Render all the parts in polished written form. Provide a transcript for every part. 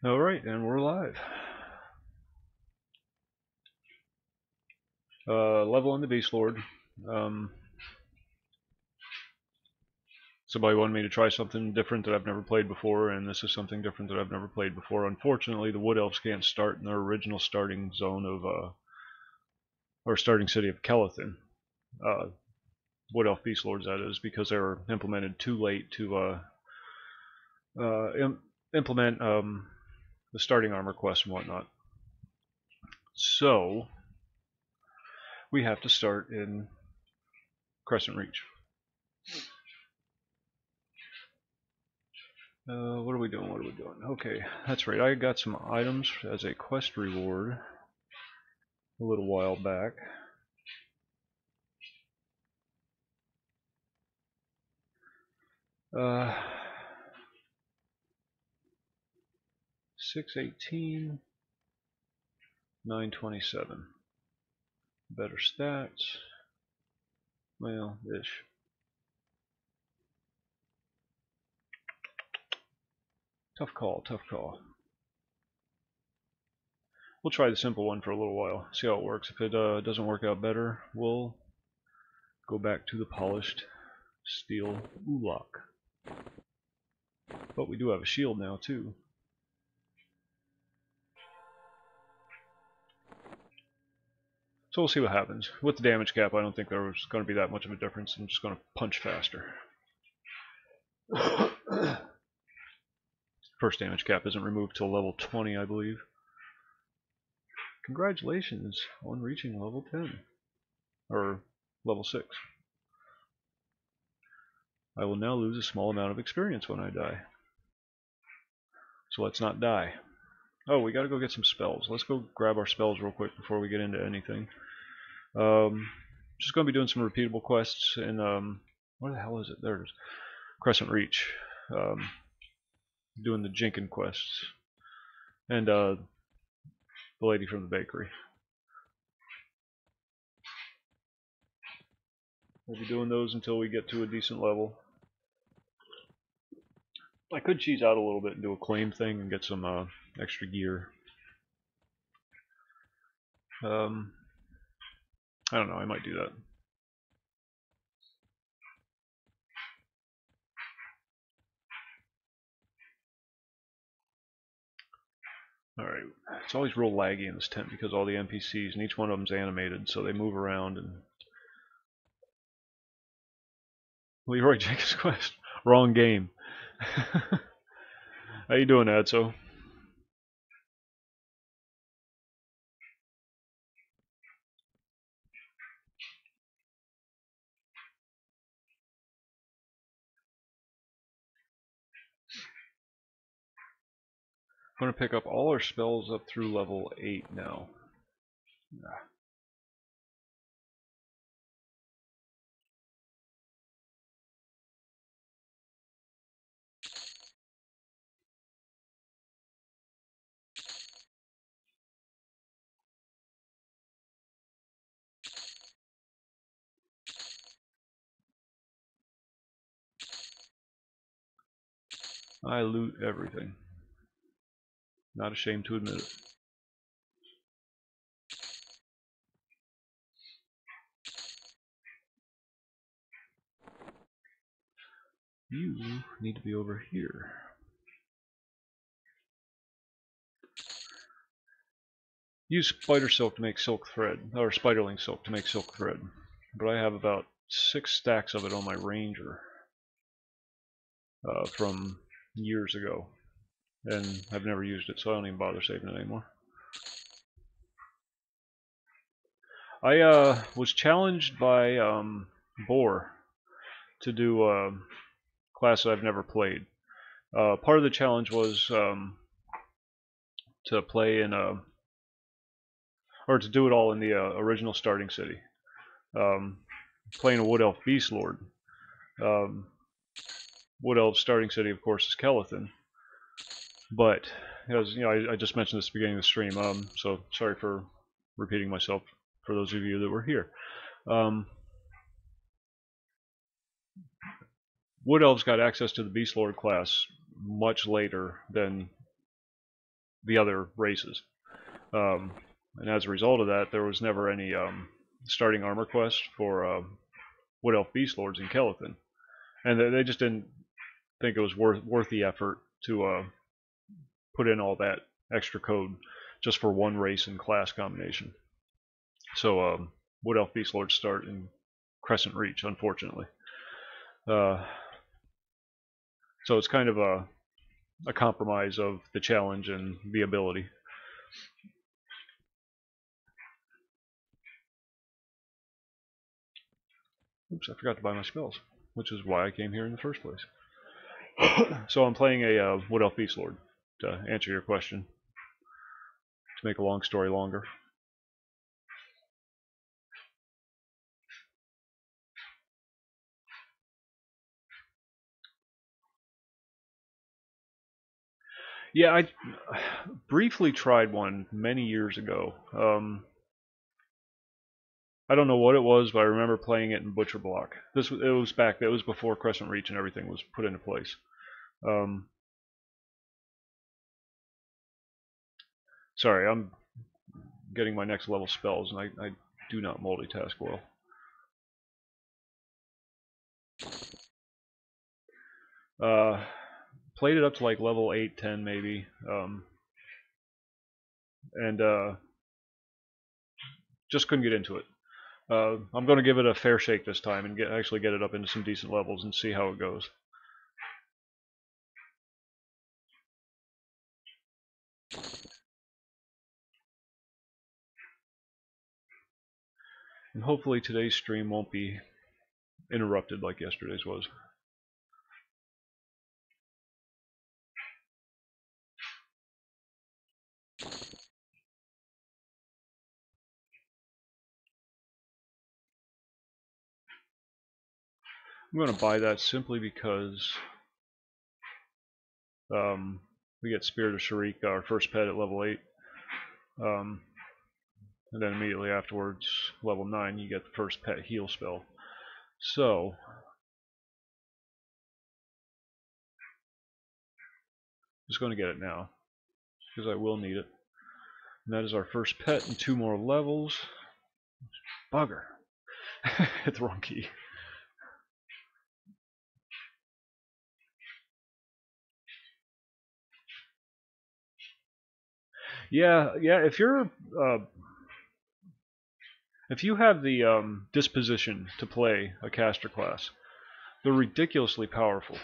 Alright, and we're live. Level on the Beastlord. Somebody wanted me to try something different that I've never played before, and this is something different that I've never played before. Unfortunately, the Wood Elves can't start in their original starting zone of, or starting city of Kelethin. Wood Elf Beastlords, that is, because they were implemented too late to implement the starting armor quest and whatnot. So, we have to start in Crescent Reach. What are we doing? What are we doing? Okay, that's right. I got some items as a quest reward a little while back. Uh, 618, 927. Better stats. Well, ish. Tough call, tough call. We'll try the simple one for a little while, see how it works. If it doesn't work out better, we'll go back to the polished steel Ulok. But we do have a shield now, too. So we'll see what happens. With the damage cap, I don't think there was going to be that much of a difference. I'm just going to punch faster. First damage cap isn't removed till level 20, I believe. Congratulations on reaching level 10. Or level 6. I will now lose a small amount of experience when I die. So let's not die. Oh, we gotta go get some spells. Let's go grab our spells real quick before we get into anything. Just gonna be doing some repeatable quests in, where the hell is it? There it is. Crescent Reach. Doing the Jinkin quests. And, the lady from the bakery. We'll be doing those until we get to a decent level. I could cheese out a little bit and do a claim thing and get some extra gear. I don't know, I might do that. Alright, it's always real laggy in this tent because all the NPCs and each one of them's animated, so they move around and... Leroy Jenkins Quest. Wrong game. How you doing, Adso? I'm going to pick up all our spells up through level 8 now. I loot everything. Not ashamed to admit it. You need to be over here. Use spider silk to make silk thread, or spiderling silk to make silk thread. But I have about 6 stacks of it on my ranger from years ago, and I've never used it, so I don't even bother saving it anymore. I was challenged by Boar to do a class that I've never played. Part of the challenge was to play in a, or to do it all in the original starting city. Playing a Wood Elf Beastlord. Wood Elf starting city, of course, is Kelethin. But as you know, I just mentioned this at the beginning of the stream, so sorry for repeating myself for those of you that were here. Wood Elves got access to the Beastlord class much later than the other races. And as a result of that, there was never any starting armor quest for Wood Elf Beastlords in Kelethin, and they just didn't think it was worth the effort to put in all that extra code just for one race and class combination. So Wood Elf Beastlords start in Crescent Reach, unfortunately. So it's kind of a compromise of the challenge and the ability. Oops, I forgot to buy my spells, which is why I came here in the first place. So I'm playing a Wood Elf Beastlord, to answer your question, to make a long story longer. Yeah, I briefly tried one many years ago. I don't know what it was, but I remember playing it in Butcher Block. It was before Crescent Reach and everything was put into place. Sorry, I'm getting my next level spells, and I do not multitask well. Played it up to like level 8, 10 maybe, and just couldn't get into it. I'm going to give it a fair shake this time and actually get it up into some decent levels and see how it goes. And hopefully today's stream won't be interrupted like yesterday's was. I'm going to buy that simply because we get Spirit of Sharik, our first pet, at level 8. And then immediately afterwards, level 9, you get the first pet heal spell. So, just going to get it now, because I will need it. And that is our first pet and 2 more levels. Bugger. Hit the wrong key. Yeah, if you have the disposition to play a caster class, they're ridiculously powerful.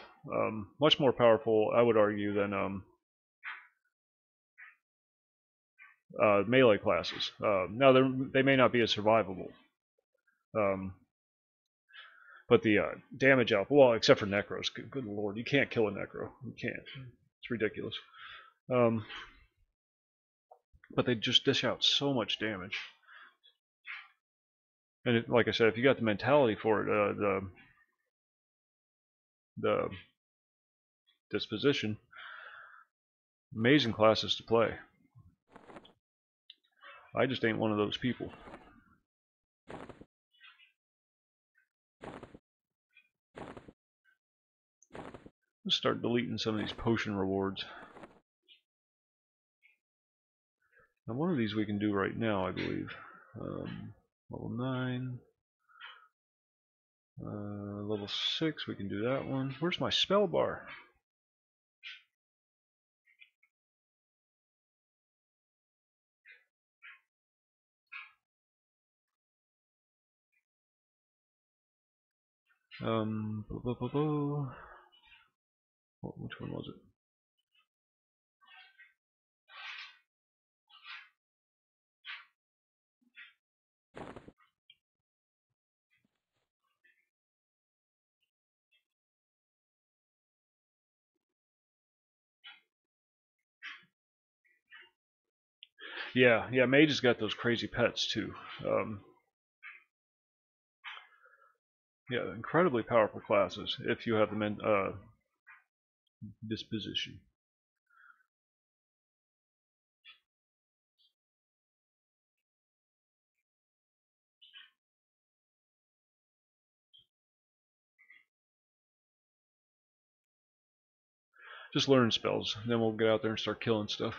Much more powerful, I would argue, than melee classes. Now, they may not be as survivable, but the damage output, well, except for Necros, good lord, you can't kill a Necro. You can't. It's ridiculous. But they just dish out so much damage. And like I said, if you got the mentality for it, the disposition, amazing classes to play. I just ain't one of those people. Let's start deleting some of these potion rewards. Now, one of these we can do right now, I believe. Level 9. Level 6, we can do that one. Where's my spell bar? Which one was it? Yeah, Mage has got those crazy pets too. Yeah, incredibly powerful classes if you have the disposition. Just learn spells, then we'll get out there and start killing stuff.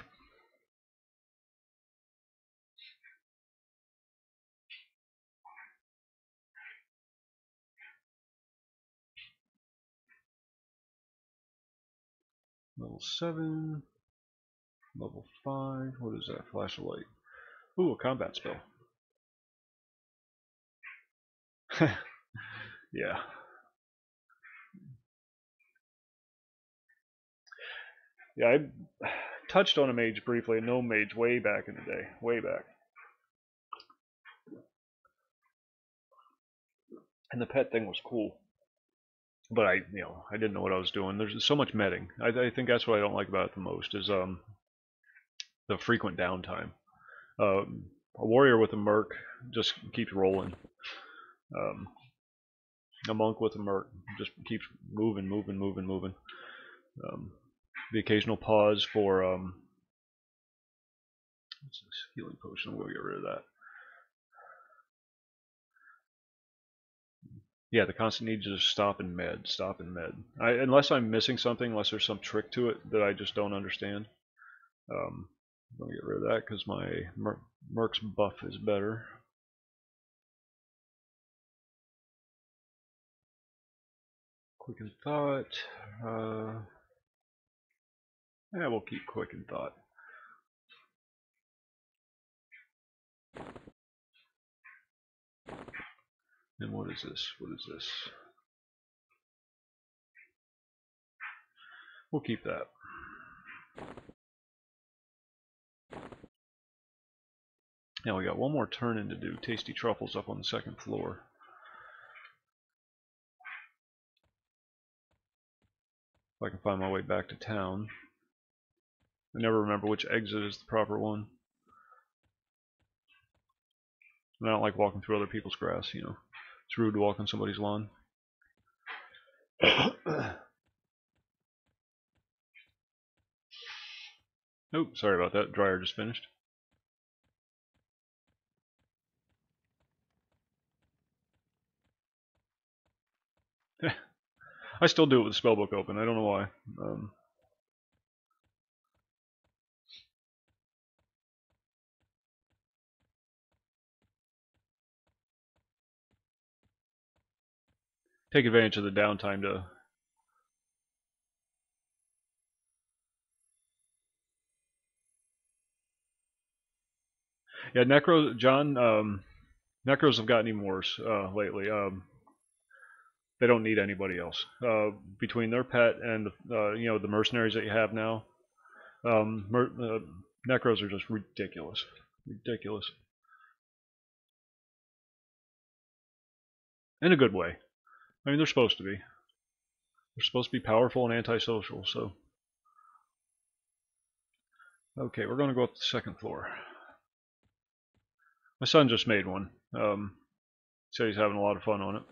Level 7. Level 5. What is that? Flash of light. Ooh, a combat spell. Yeah. Yeah, I touched on a mage briefly, a gnome mage, way back in the day. Way back. And the pet thing was cool. But I didn't know what I was doing. There's so much medding. I think that's what I don't like about it the most, is the frequent downtime. A warrior with a merc just keeps rolling. A monk with a merc just keeps moving. The occasional pause for what's this? Healing potion. We'll get rid of that. Yeah, the constant need to just stop and med. Unless I'm missing something, unless there's some trick to it that I just don't understand. I'm gonna get rid of that because my Merc's buff is better. Quicken Thought. Yeah, we'll keep Quicken Thought. And what is this? What is this? We'll keep that. Now we got one more turn in to do. Tasty Truffles up on the second floor. If I can find my way back to town. I never remember which exit is the proper one. And I don't like walking through other people's grass, you know. It's rude to walk on somebody's lawn. Oh, sorry about that. Dryer just finished. I still do it with the spellbook open. I don't know why. Take advantage of the downtime to... Yeah, Necros have gotten even worse lately. They don't need anybody else. Between their pet and the mercenaries that you have now, Necros are just ridiculous. Ridiculous. In a good way. I mean, they're supposed to be. They're supposed to be powerful and antisocial, so... Okay, we're going to go up to the second floor. My son just made one. Said he's having a lot of fun on it.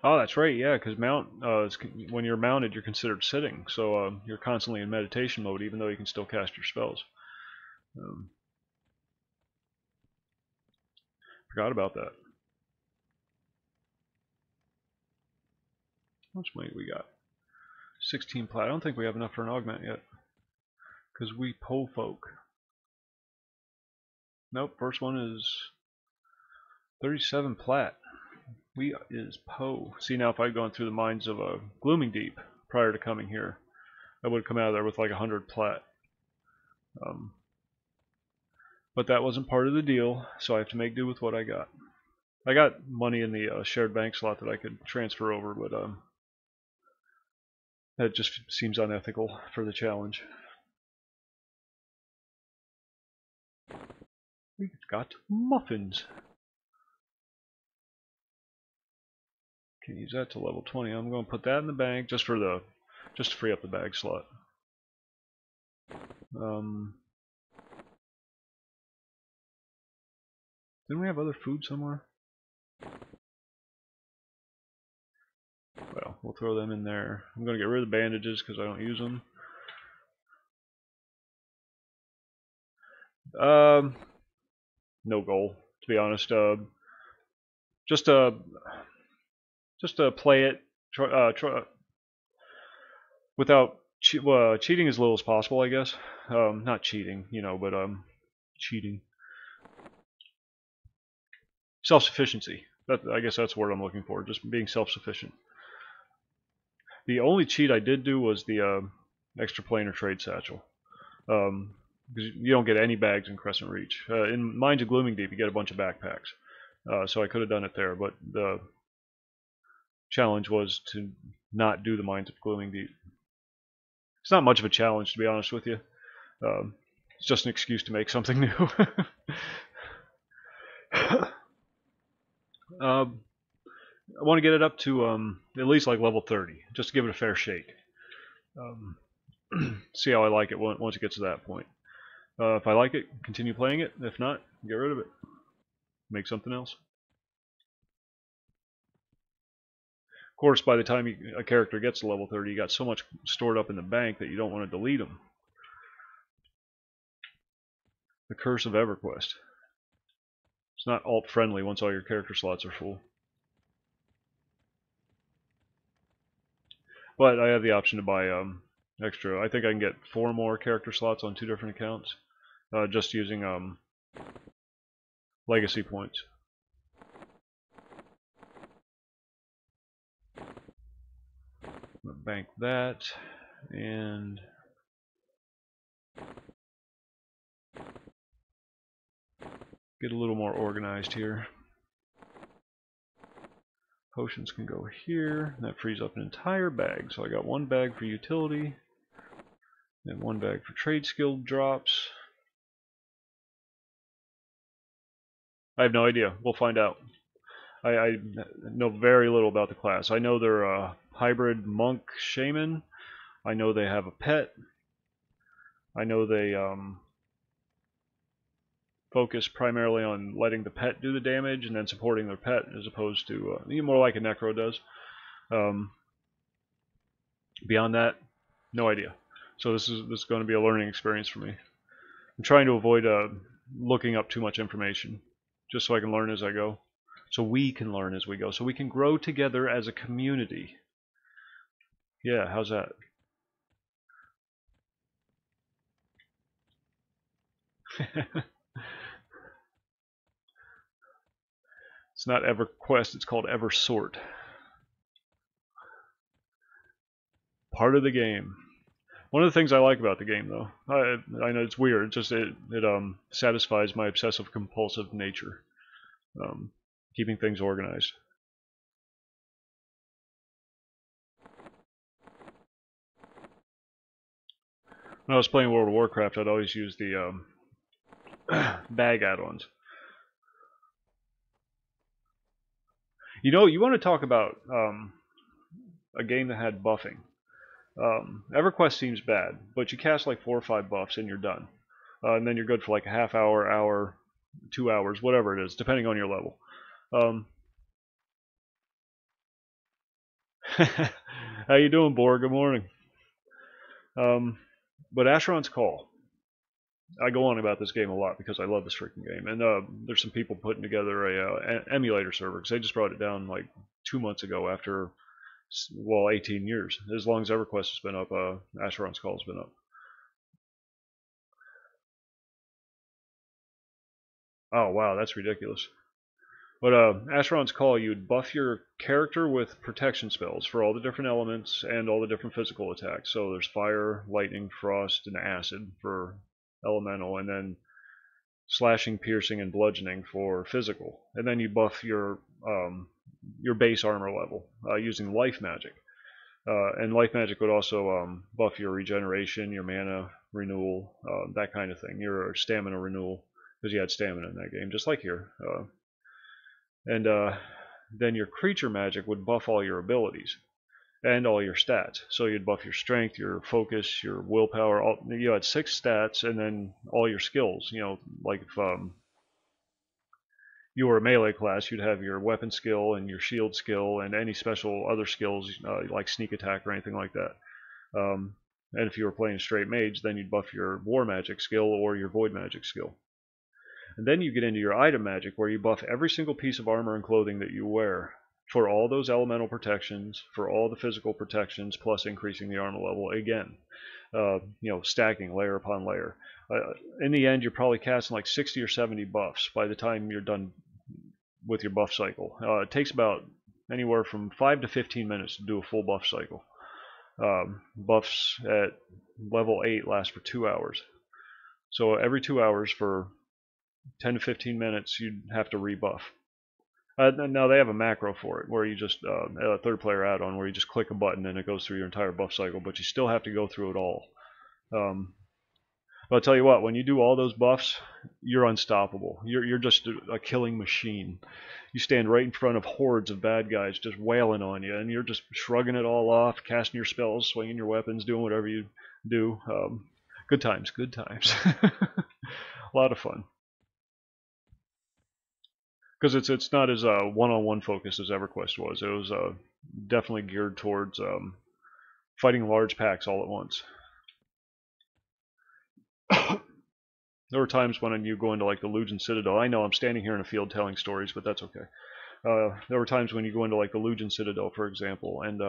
Oh, that's right, yeah, because when you're mounted, you're considered sitting, so you're constantly in meditation mode, even though you can still cast your spells. Forgot about that. How much money do we got? 16 plat. I don't think we have enough for an augment yet, because we po folk. Nope, first one is 37 plat. We is po. See, now if I'd gone through the mines of Glooming Deep prior to coming here, I would have come out of there with like 100 plat. But that wasn't part of the deal, so I have to make do with what I got. I got money in the shared bank slot that I could transfer over, but that just seems unethical for the challenge. We've got muffins. Can use that to level 20. I'm going to put that in the bag just to free up the bag slot. Didn't we have other food somewhere? Well, we'll throw them in there. I'm going to get rid of the bandages because I don't use them. No goal, to be honest. Just to play it without cheating as little as possible, I guess. Not cheating, but cheating. self-sufficiency. I guess that's the word I'm looking for, just being self-sufficient. The only cheat I did do was the extra planar trade satchel. Because you don't get any bags in Crescent Reach. In Mines of Glooming Deep, you get a bunch of backpacks. So I could have done it there, but the challenge was to not do the Mines of Glooming Deep. It's not much of a challenge, to be honest with you. It's just an excuse to make something new. I want to get it up to at least like level 30, just to give it a fair shake. See how I like it once it gets to that point. If I like it, continue playing it. If not, get rid of it. Make something else. Of course, by the time a character gets to level 30, you got so much stored up in the bank that you don't want to delete them. The curse of EverQuest. It's not alt-friendly once all your character slots are full. But I have the option to buy extra. I think I can get 4 more character slots on 2 different accounts, just using legacy points. I'm gonna bank that and get a little more organized here. Potions can go here. That frees up an entire bag. So I got 1 bag for utility, and 1 bag for trade skill drops. I have no idea. We'll find out. I know very little about the class. I know they're a hybrid monk shaman. I know they have a pet. I know they focus primarily on letting the pet do the damage and then supporting their pet, as opposed to more like a necro does. Beyond that, no idea. So this is going to be a learning experience for me. I'm trying to avoid looking up too much information, just so I can learn as I go. So we can learn as we go. So we can grow together as a community. Yeah, how's that? It's not EverQuest, it's called EverSort. Part of the game. One of the things I like about the game, though, I know it's weird, just it satisfies my obsessive compulsive nature, keeping things organized. When I was playing World of Warcraft, I'd always use the bag add-ons. You know, you want to talk about a game that had buffing. EverQuest seems bad, but you cast like 4 or 5 buffs and you're done. And then you're good for like a half hour, hour, 2 hours, whatever it is, depending on your level. How you doing, Borg? Good morning. But Asheron's Call. I go on about this game a lot because I love this freaking game. And there's some people putting together an emulator server, because they just brought it down like 2 months ago after, well, 18 years. As long as EverQuest has been up, Asheron's Call has been up. Oh, wow, that's ridiculous. But Asheron's Call, you'd buff your character with protection spells for all the different elements and all the different physical attacks. So there's fire, lightning, frost, and acid for elemental, and then slashing, piercing, and bludgeoning for physical. And then you buff your base armor level using life magic. And life magic would also buff your regeneration, your mana renewal, that kind of thing, your stamina renewal, because you had stamina in that game, just like here. And then your creature magic would buff all your abilities and all your stats. So you'd buff your strength, your focus, your willpower. You had 6 stats, and then all your skills. You know, like if you were a melee class, you'd have your weapon skill and your shield skill and any special other skills like sneak attack or anything like that. And if you were playing straight mage, then you'd buff your war magic skill or your void magic skill. And then you get into your item magic, where you buff every single piece of armor and clothing that you wear for all those elemental protections, for all the physical protections, plus increasing the armor level again. Stacking layer upon layer. In the end, you're probably casting like 60 or 70 buffs by the time you're done with your buff cycle. It takes about anywhere from 5 to 15 minutes to do a full buff cycle. Buffs at level 8 last for 2 hours. So every 2 hours for 10 to 15 minutes you'd have to rebuff. Now they have a macro for it where you just, a third player add-on where you just click a button and it goes through your entire buff cycle, but you still have to go through it all. But I'll tell you what, when you do all those buffs, you're unstoppable. You're just a killing machine. You stand right in front of hordes of bad guys just wailing on you, and you're just shrugging it all off, casting your spells, swinging your weapons, doing whatever you do. Good times, good times. A lot of fun. Because it's not as one-on-one focused as EverQuest was. It was definitely geared towards fighting large packs all at once. There were times when you go into like the Lujans Citadel. I know I'm standing here in a field telling stories, but that's okay. There were times when you go into like the Lujans Citadel, for example, and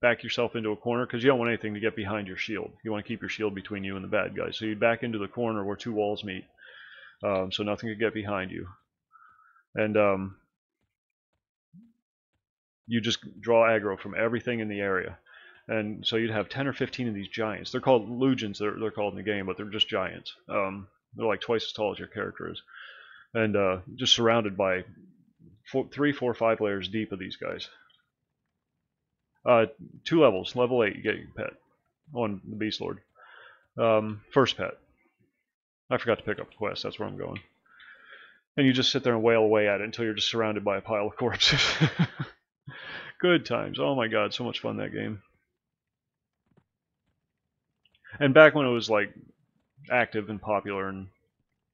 back yourself into a corner because you don't want anything to get behind your shield. You want to keep your shield between you and the bad guys. So you back into the corner where 2 walls meet, so nothing could get behind you. And you just draw aggro from everything in the area. And so you'd have 10 or 15 of these giants. They're called Lujans, they're called in the game, but they're just giants. They're like twice as tall as your character is. And just surrounded by 3, 4, 5 layers deep of these guys. 2 levels. Level 8, you get your pet on the Beastlord. First pet. I forgot to pick up the quest, that's where I'm going. And you just sit there and wail away at it until you're just surrounded by a pile of corpses. Good times. Oh my god, so much fun that game. And back when it was like active and popular and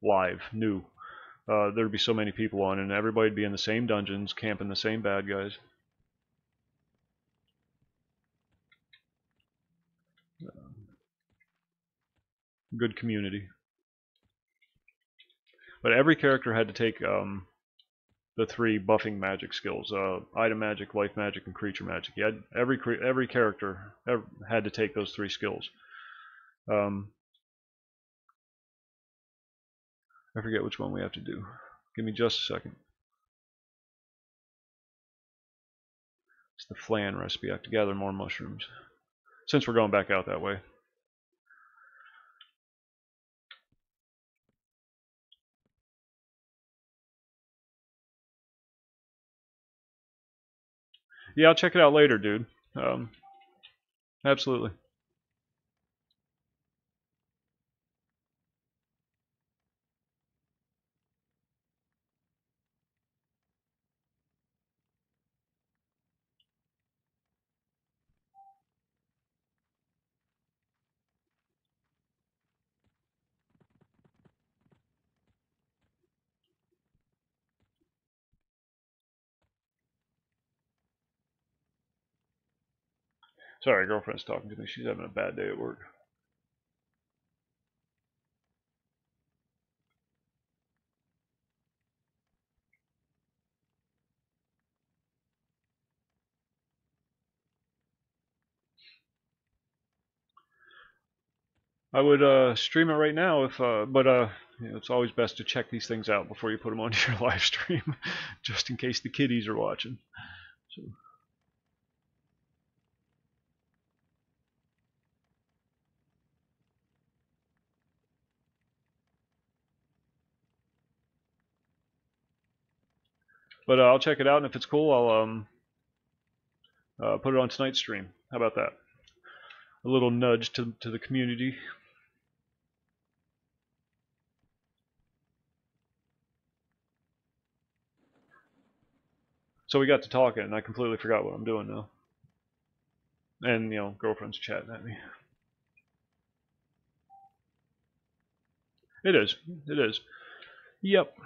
live, new, there'd be so many people on and everybody'd be in the same dungeons, camping the same bad guys. Good community. But every character had to take the 3 buffing magic skills: item magic, life magic, and creature magic. You had every character had to take those 3 skills. I forget which one we have to do. Give me just a second. It's the flan recipe. I have to gather more mushrooms, since we're going back out that way. Yeah, I'll check it out later, dude. Absolutely. Sorry, girlfriend's talking to me. She's having a bad day at work. I would stream it right now if, but you know, it's always best to check these things out before you put them onto your live stream, just in case the kiddies are watching. So. But I'll check it out, and if it's cool, I'll put it on tonight's stream. How about that? A little nudge to the community. So we got to talking, and I completely forgot what I'm doing now. And, you know, girlfriend's chatting at me. It is. It is. Yep.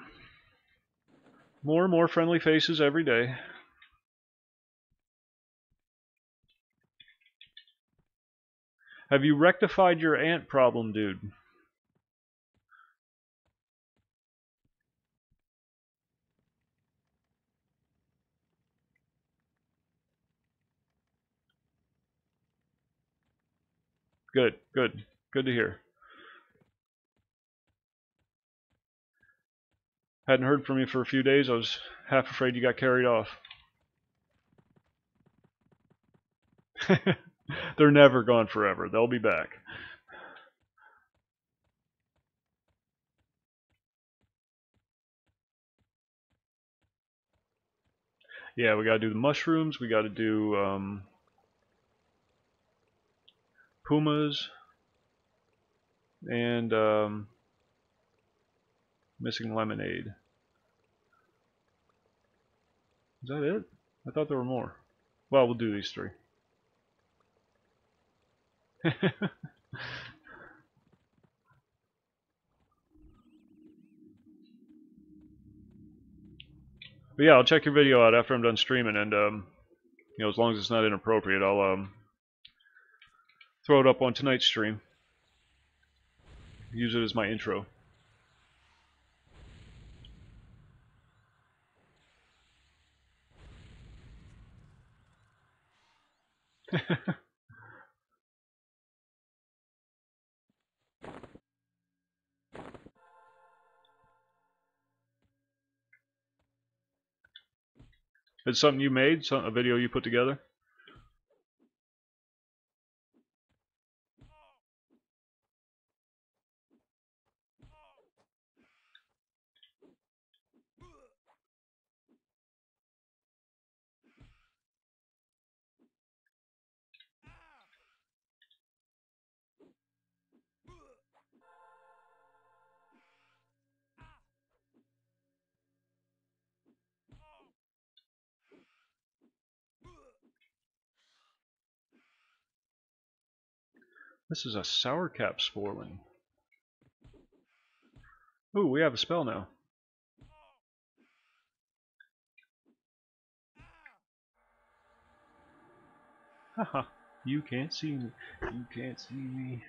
More and more friendly faces every day. Have you rectified your ant problem, dude? Good, good. Good to hear. Hadn't heard from you for a few days. I was half afraid you got carried off. They're never gone forever. They'll be back. Yeah, we gotta do the mushrooms. We gotta do pumas and missing lemonade. Is that it? I thought there were more. Well, we'll do these three. But yeah, I'll check your video out after I'm done streaming, and you know, as long as it's not inappropriate, I'll throw it up on tonight's stream. Use it as my intro. It's something you made, a video you put together? This is a sourcap sporling. Ooh, we have a spell now. Haha, you can't see me. You can't see me.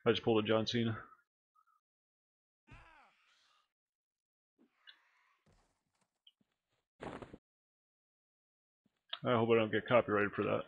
I just pulled a John Cena. I hope I don't get copyrighted for that.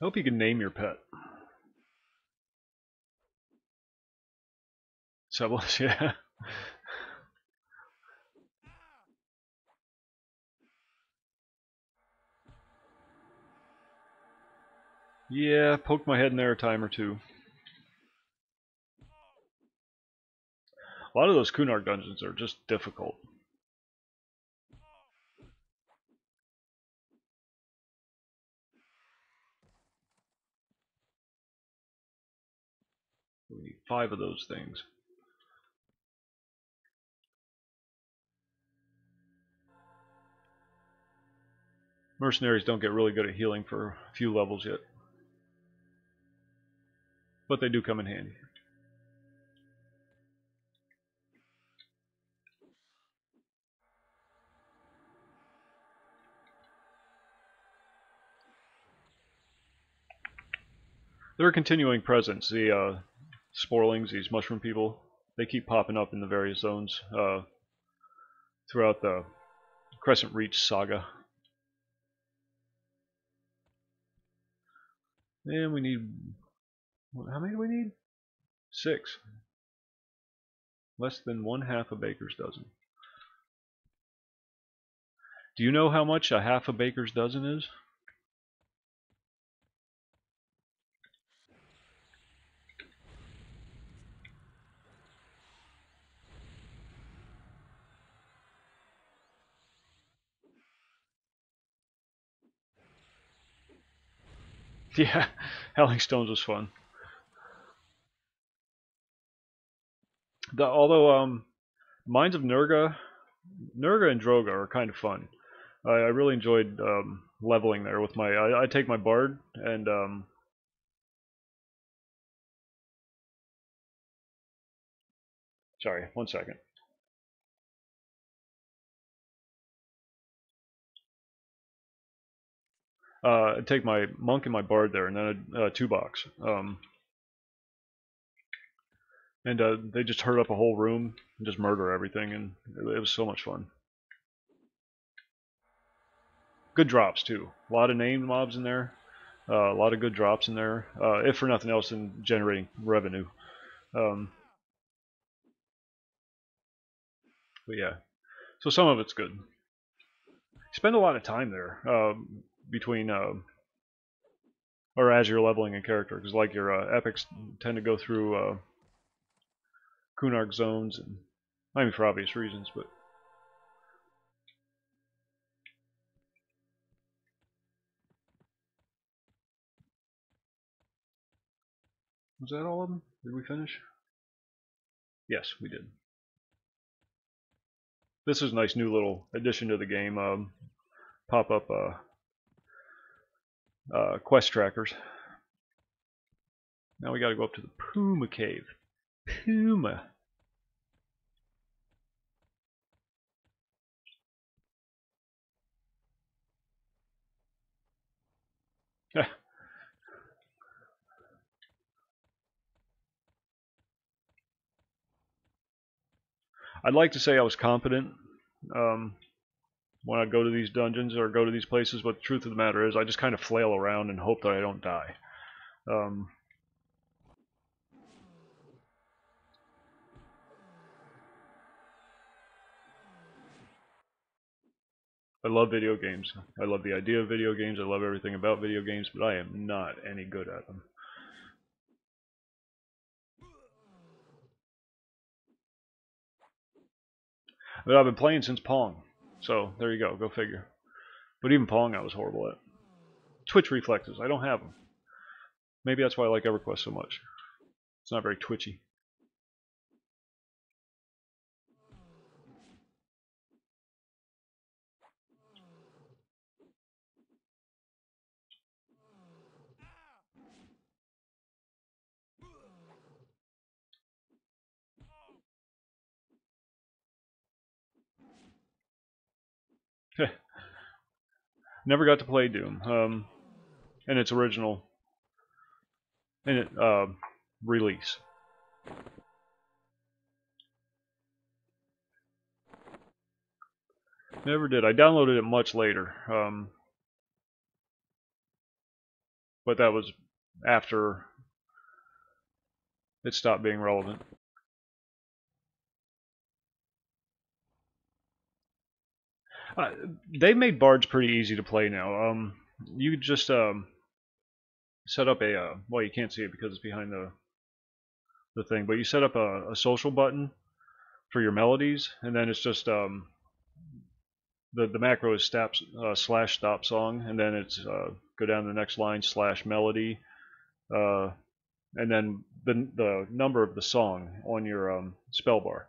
I hope you can name your pet. Sebulus, yeah. Yeah, poked my head in there a time or two. A lot of those Kunar dungeons are just difficult. We need 5 of those things. Mercenaries don't get really good at healing for a few levels yet. But they do come in handy. They're a continuing presence. The Sporlings, these mushroom people, they keep popping up in the various zones throughout the Crescent Reach saga. And we need... how many do we need? 6. Less than 1/2 a baker's dozen. Do you know how much a half a baker's dozen is? Yeah, Helling Stones was fun. Although Mines of Nurga and Droga are kind of fun. I really enjoyed leveling there with my... I take my Bard and... sorry, 1 second. I'd take my monk and my bard there, and then a 2-box. And they just herd up a whole room and just murder everything, and it was so much fun. Good drops too. A lot of named mobs in there. A lot of good drops in there. If for nothing else, in generating revenue. But yeah, so some of it's good. Spend a lot of time there between or as you're leveling a character, because like your epics tend to go through Kunar zones, and I mean for obvious reasons, but was that all of them? Did we finish? Yes, we did. This is a nice new little addition to the game. Pop up quest trackers. Now we got to go up to the Puma Cave. Puma. I'd like to say I was confident when I go to these dungeons or go to these places, but the truth of the matter is I just kind of flail around and hope that I don't die. I love video games. I love the idea of video games. I love everything about video games, but I am not any good at them. But I've been playing since Pong, so there you go. Go figure. But even Pong I was horrible at. Twitch reflexes, I don't have them. Maybe that's why I like EverQuest so much. It's not very twitchy. Never got to play Doom. In its original release. Never did. I downloaded it much later, but that was after it stopped being relevant. They've made bards pretty easy to play now. You just set up a well, you can't see it because it's behind the thing, but you set up a social button for your melodies, and then it's just the macro is slash stop song, and then it's go down to the next line slash melody, and then the number of the song on your spell bar.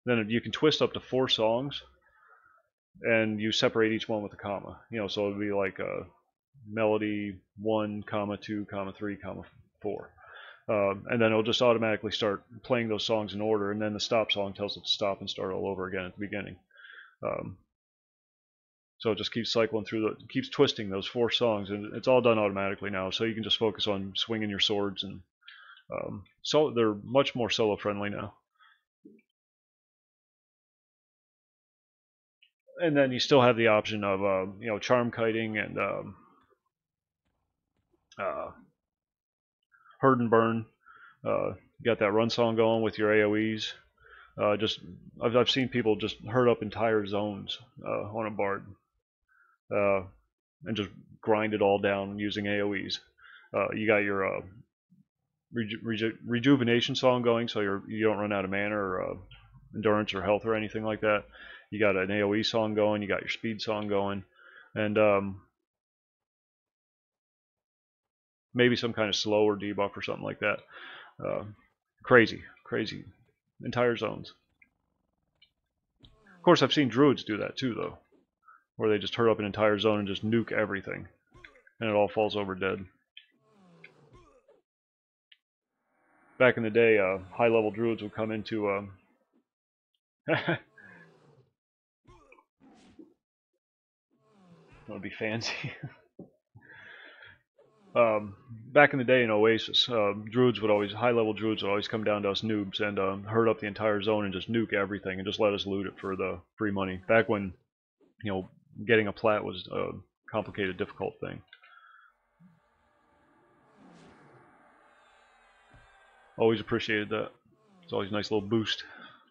Then you can twist up to 4 songs, and you separate each one with a comma. You know, so it'd be like melody 1, comma 2, comma 3, comma 4. And then it'll just automatically start playing those songs in order, and then the stop song tells it to stop and start all over again at the beginning. So it just keeps cycling through, keeps twisting those 4 songs, and it's all done automatically now. So you can just focus on swinging your swords, and so they're much more solo friendly now. And then you still have the option of you know, charm kiting and herd and burn. You got that run song going with your AoEs. Just I've seen people just herd up entire zones on a bard and just grind it all down using AoEs. You got your rejuvenation song going, so you don't run out of mana or endurance or health or anything like that. You got an AoE song going. You got your speed song going, and maybe some kind of slower debuff or something like that. Crazy entire zones. Of course, I've seen druids do that too, though, where they just herd up an entire zone and just nuke everything, and it all falls over dead. Back in the day, high-level druids would come into want to be fancy. Back in the day in Oasis, druids would always, high-level druids would always come down to us noobs and herd up the entire zone and just nuke everything and just let us loot it for the free money. Back when, you know, getting a plat was a complicated, difficult thing. Always appreciated that. It's always a nice little boost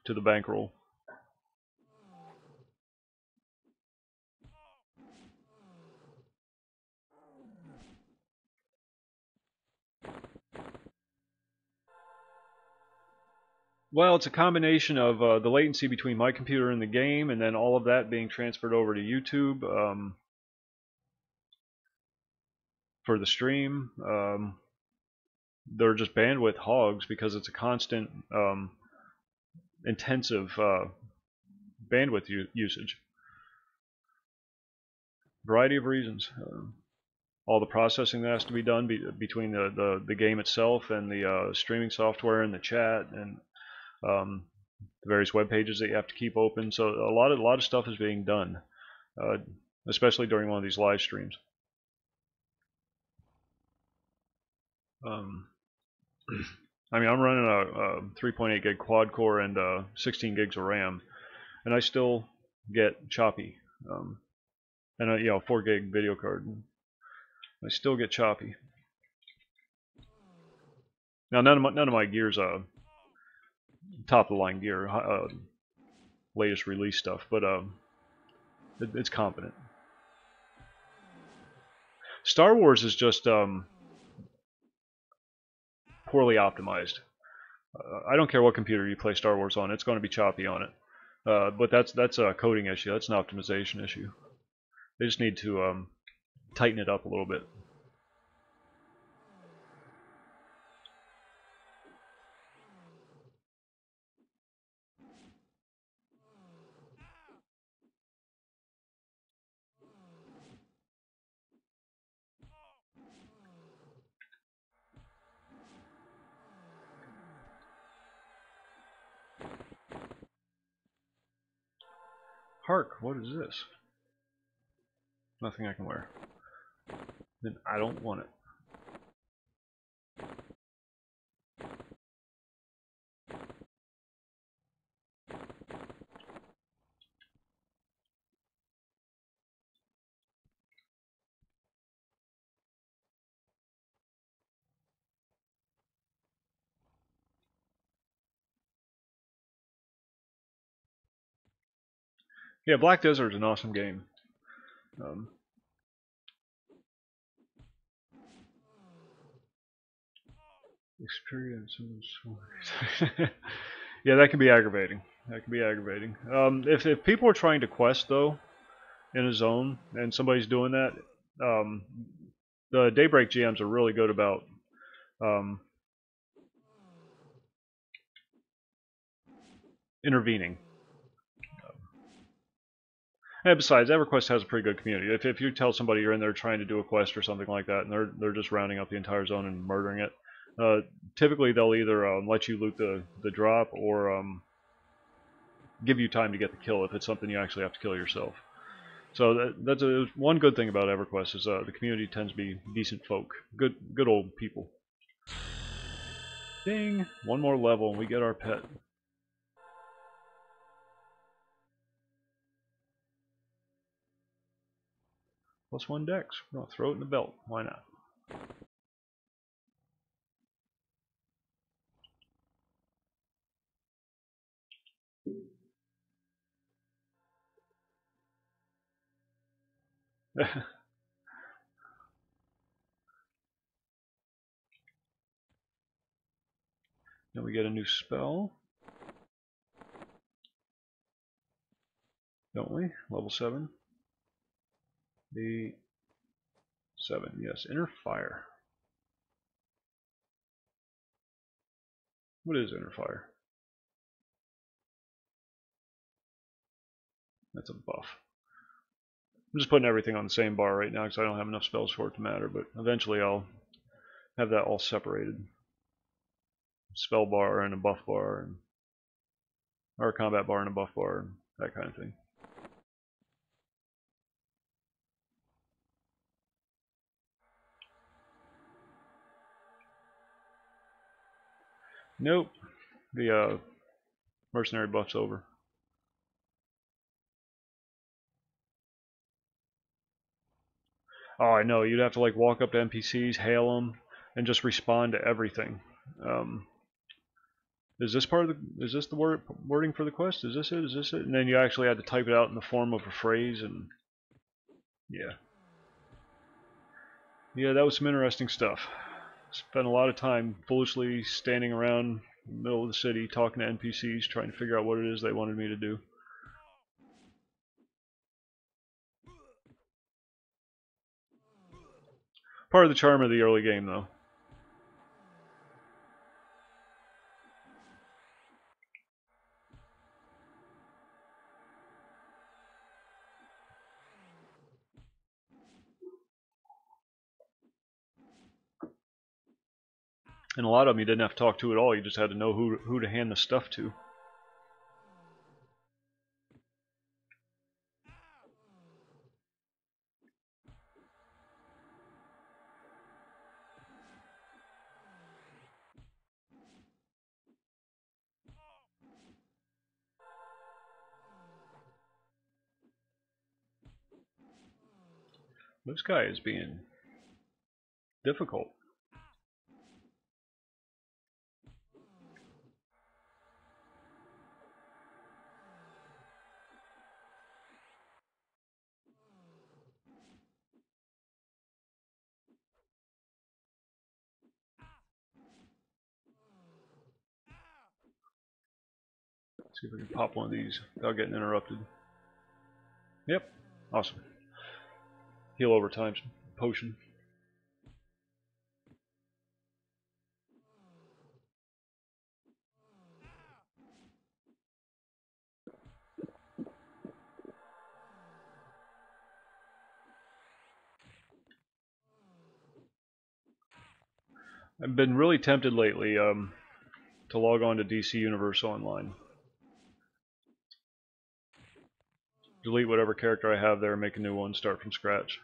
to the bankroll. Well, it's a combination of the latency between my computer and the game, and then all of that being transferred over to YouTube for the stream. They're just bandwidth hogs because it's a constant, intensive bandwidth usage. Variety of reasons. All the processing that has to be done between the game itself and the streaming software and the chat and the various web pages that you have to keep open. So a lot of stuff is being done, especially during one of these live streams. I mean, I'm running a 3.8 gig quad core and 16 gigs of RAM, and I still get choppy. And a 4 gig video card. I still get choppy. Now none of my gear's top of the line gear, latest release stuff, but it's competent. Star Wars is just poorly optimized. I don't care what computer you play Star Wars on, it's going to be choppy on it. But that's a coding issue. That's an optimization issue. They just need to tighten it up a little bit. Hark, what is this? Nothing I can wear. Then I don't want it. Yeah, Black Desert is an awesome game. Experience. Yeah, that can be aggravating. That can be aggravating. If people are trying to quest though in a zone and somebody's doing that, the Daybreak GMs are really good about intervening. And besides, EverQuest has a pretty good community. If you tell somebody you're in there trying to do a quest or something like that, and they're just rounding up the entire zone and murdering it, typically they'll either let you loot the drop or give you time to get the kill if it's something you actually have to kill yourself. So that's one good thing about EverQuest is the community tends to be decent folk, good old people. Ding! One more level and we get our pet. +1 dex. We're gonna throw it in the belt. Why not? Then we get a new spell. Don't we? Level 7. The 7, yes. Inner Fire. What is Inner Fire? That's a buff. I'm just putting everything on the same bar right now because I don't have enough spells for it to matter, but eventually I'll have that all separated. Spell bar and a buff bar, or a combat bar and a buff bar, and that kind of thing. Nope. The mercenary buff's over. Oh, I know. You'd have to like walk up to NPCs, hail them, and just respond to everything. Um, is this part of the? Is this the wording for the quest? Is this it? Is this it? And then you actually had to type it out in the form of a phrase, and yeah, yeah, that was some interesting stuff. Spent a lot of time foolishly standing around in the middle of the city talking to NPCs, trying to figure out what it is they wanted me to do. Part of the charm of the early game, though. And a lot of them you didn't have to talk to at all. You just had to know who to hand the stuff to. This guy is being difficult. Let's see if we can pop one of these without getting interrupted. Yep. Awesome. Heal over time potion. I've been really tempted lately to log on to DC Universe Online. Delete whatever character I have there, make a new one, start from scratch.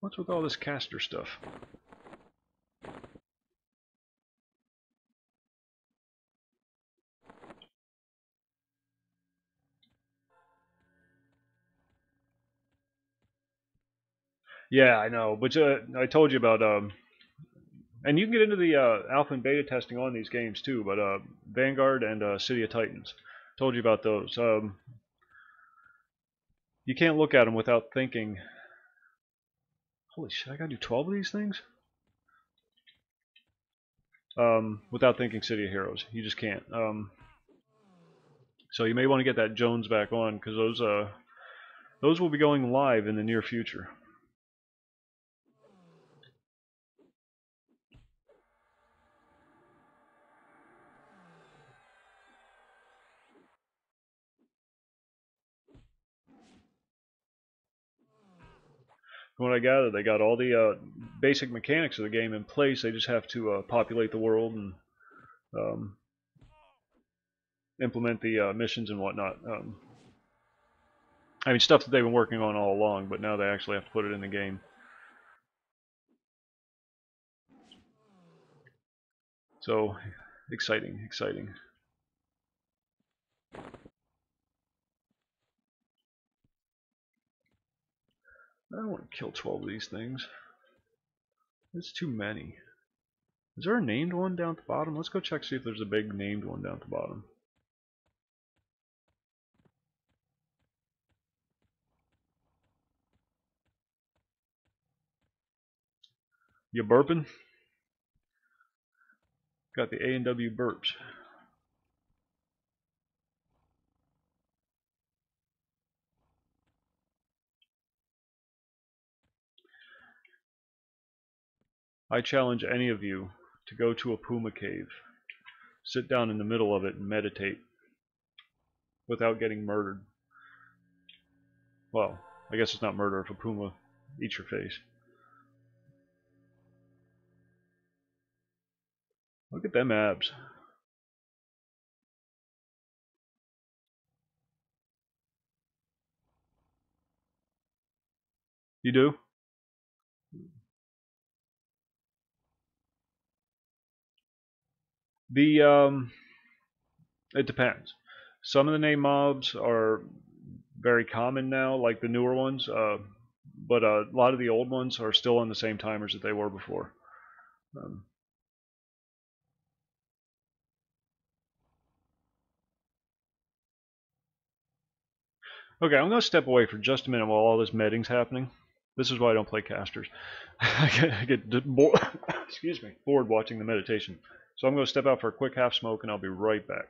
What's with all this caster stuff? Yeah, I know, but I told you about and you can get into the alpha and beta testing on these games too, but Vanguard and City of Titans. Told you about those. You can't look at them without thinking, holy shit, I gotta do 12 of these things? Without thinking City of Heroes. You just can't. So you may want to get that Jones back on, because those will be going live in the near future. From what I gather, they got all the basic mechanics of the game in place. They just have to populate the world and implement the missions and whatnot. I mean, stuff that they've been working on all along, but now they actually have to put it in the game. So, exciting, exciting. I don't want to kill 12 of these things. It's too many. Is there a named one down at the bottom? Let's go check, see if there's a big named one down at the bottom. You burping? Got the A&W burps. I challenge any of you to go to a puma cave, sit down in the middle of it and meditate without getting murdered. Well, I guess it's not murder if a puma eats your face. Look at them abs. You do? The It depends. Some of the name mobs are very common now, like the newer ones, but a lot of the old ones are still on the same timers that they were before. Okay, I'm going to step away for just a minute while all this medding's happening. This is why I don't play casters. I get bored, excuse me, bored watching the meditation. So I'm going to step out for a quick half smoke and I'll be right back.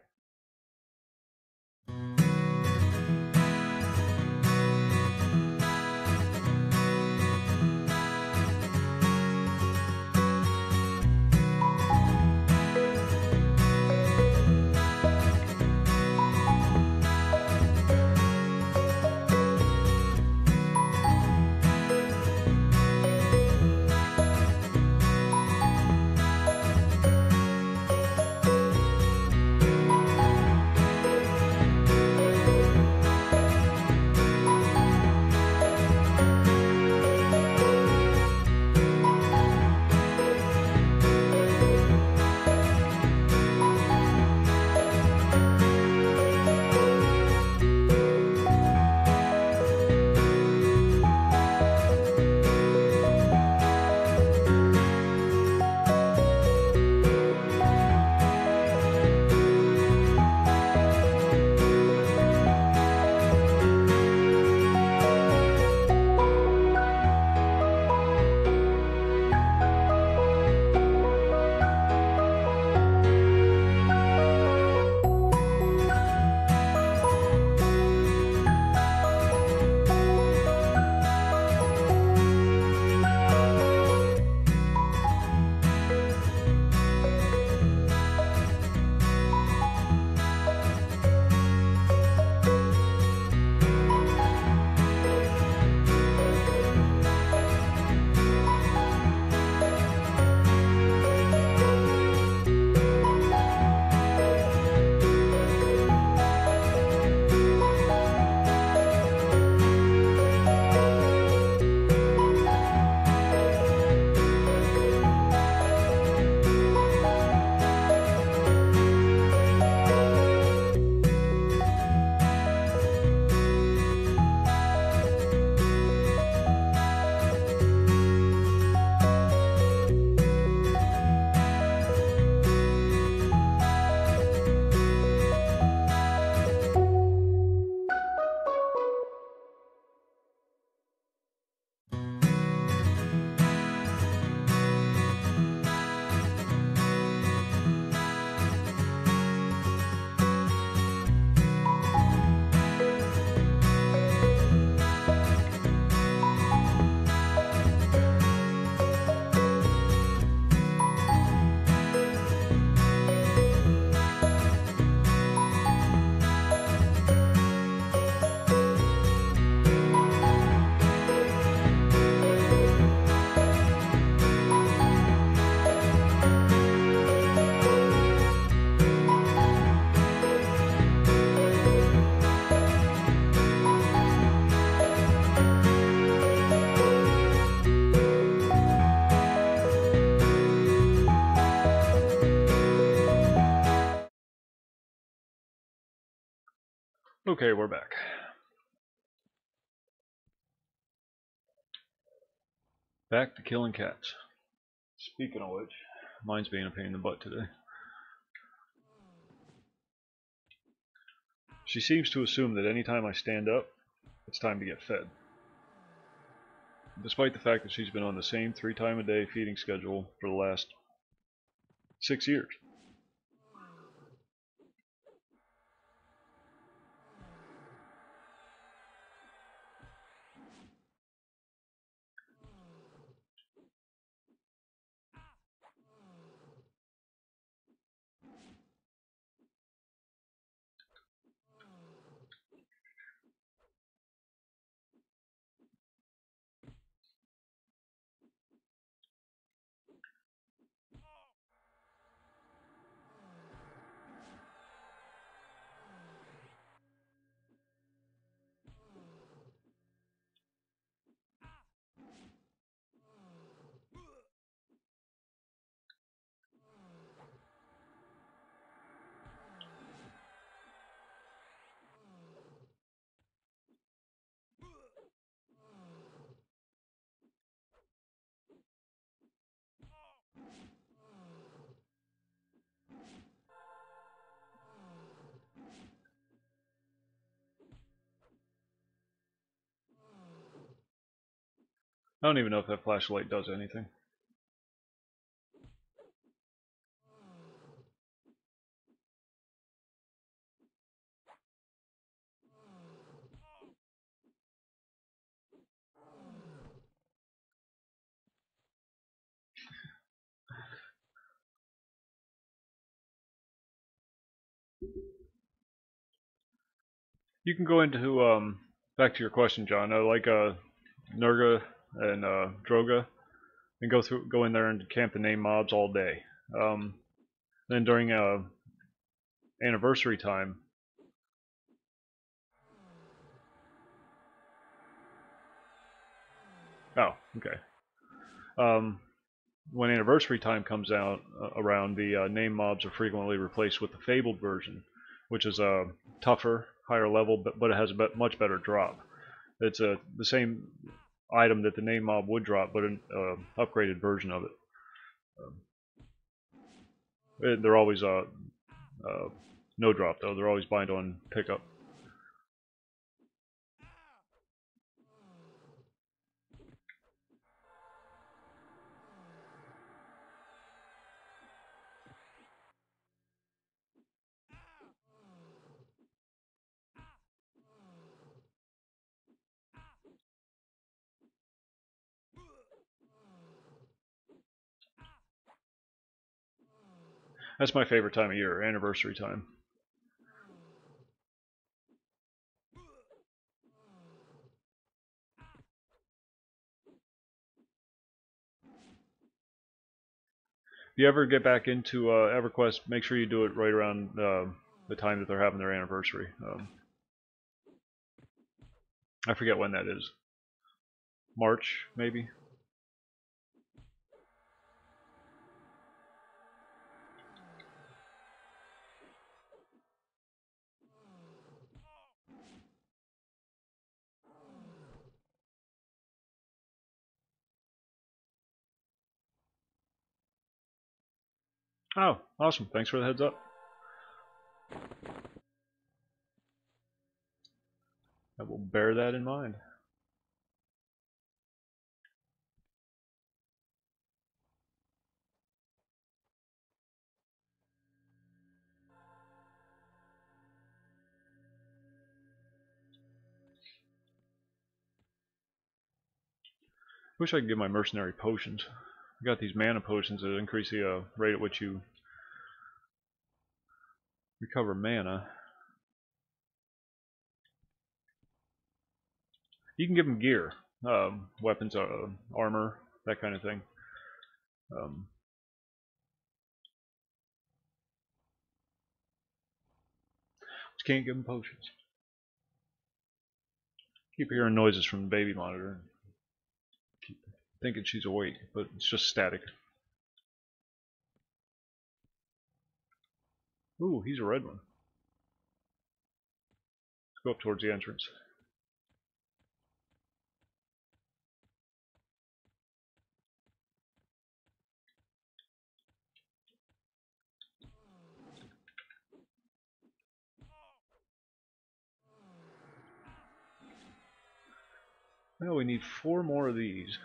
Okay, we're back. Back to killing cats. Speaking of which, mine's being a pain in the butt today. She seems to assume that anytime I stand up, it's time to get fed. Despite the fact that she's been on the same 3-time-a-day feeding schedule for the last 6 years. I don't even know if that flashlight does anything. You can go into back to your question, John. I like Nurga and Droga, and go in there and camp the name mobs all day. Then during anniversary time. Oh, okay. When anniversary time comes out around, the name mobs are frequently replaced with the fabled version, which is tougher, higher level, but it has a much better drop. It's the same item that the name mob would drop, but an upgraded version of it. They're always no drop though. They're always bind on pickup. That's my favorite time of year, anniversary time. If you ever get back into EverQuest, make sure you do it right around the time that they're having their anniversary. I forget when that is. March, maybe? Oh, awesome. Thanks for the heads up. I will bear that in mind. Wish I could get my mercenary potions. I got these mana potions that increase the rate at which you recover mana. You can give them gear, weapons, armor, that kind of thing. Just can't give them potions. Keep hearing noises from the baby monitor. Keep thinking she's awake, but it's just static. Ooh, he's a red one. Let's go up towards the entrance. Well, we need 4 more of these.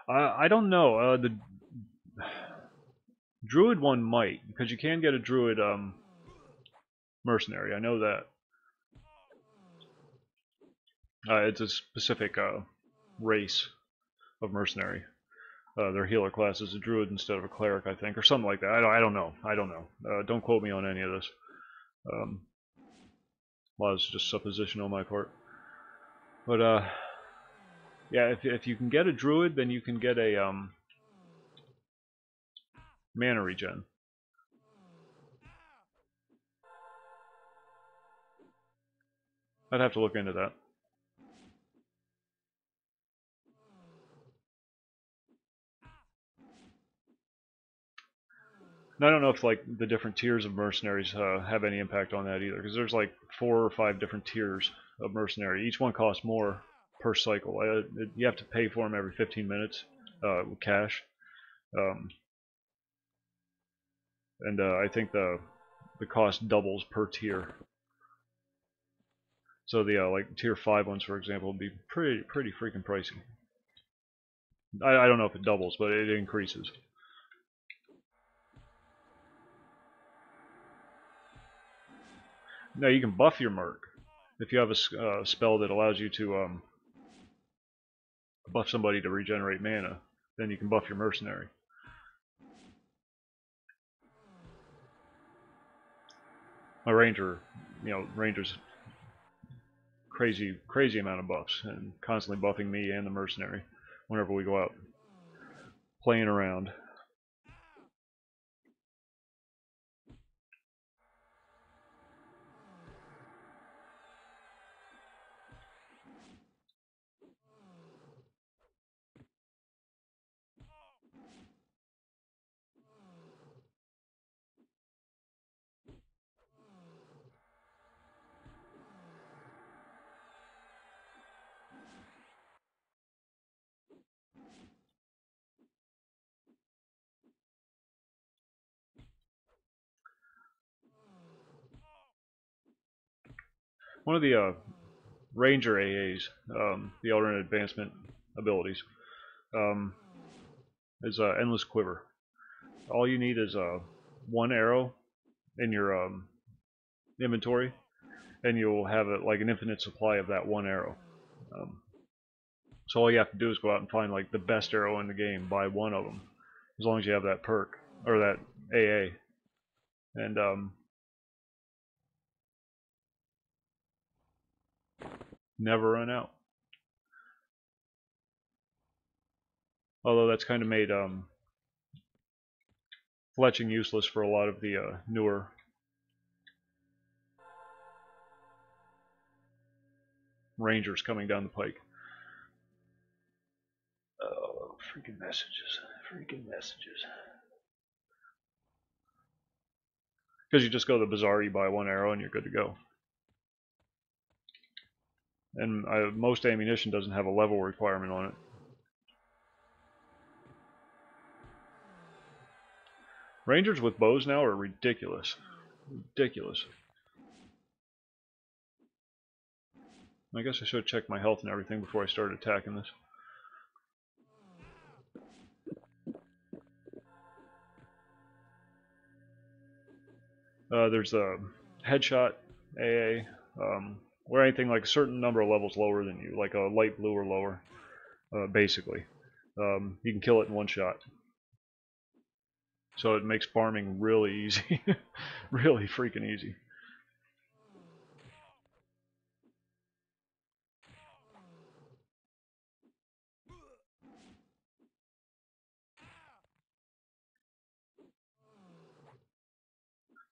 I don't know. The Druid one might, because you can get a Druid mercenary. I know that. It's a specific race of mercenary. Their healer class is a Druid instead of a cleric, I think, or something like that. I don't know. I don't know. Don't quote me on any of this. Well, it's just supposition on my part. But yeah, if you can get a Druid, then you can get a mana regen. I'd have to look into that. And I don't know if like the different tiers of mercenaries have any impact on that either, because there's like 4 or 5 different tiers of mercenary. Each one costs more per cycle. You have to pay for them every 15 minutes with cash, and I think the cost doubles per tier. So the like tier 5 ones, for example, would be pretty freaking pricey. I don't know if it doubles, but it increases. Now you can buff your Merc. If you have a spell that allows you to buff somebody to regenerate mana, then you can buff your Mercenary. My Ranger, Ranger's crazy amount of buffs, and constantly buffing me and the Mercenary whenever we go out playing around. One of the Ranger AAs, the alternate advancement abilities, um, is Endless Quiver. All you need is one arrow in your inventory, and you'll have like an infinite supply of that one arrow. So all you have to do is go out and find like the best arrow in the game, buy one of them, as long as you have that perk or that AA, and never run out. Although that's kind of made fletching useless for a lot of the newer Rangers coming down the pike. Oh, freaking messages. Freaking messages. Because you just go to the Bazaar, you buy one arrow, and you're good to go. And most ammunition doesn't have a level requirement on it. Rangers with bows now are ridiculous. Ridiculous. I guess I should have checked my health and everything before I started attacking this. There's a headshot AA, or anything like a certain number of levels lower than you, like a light blue or lower, basically. You can kill it in one shot. So it makes farming really easy. Really freaking easy.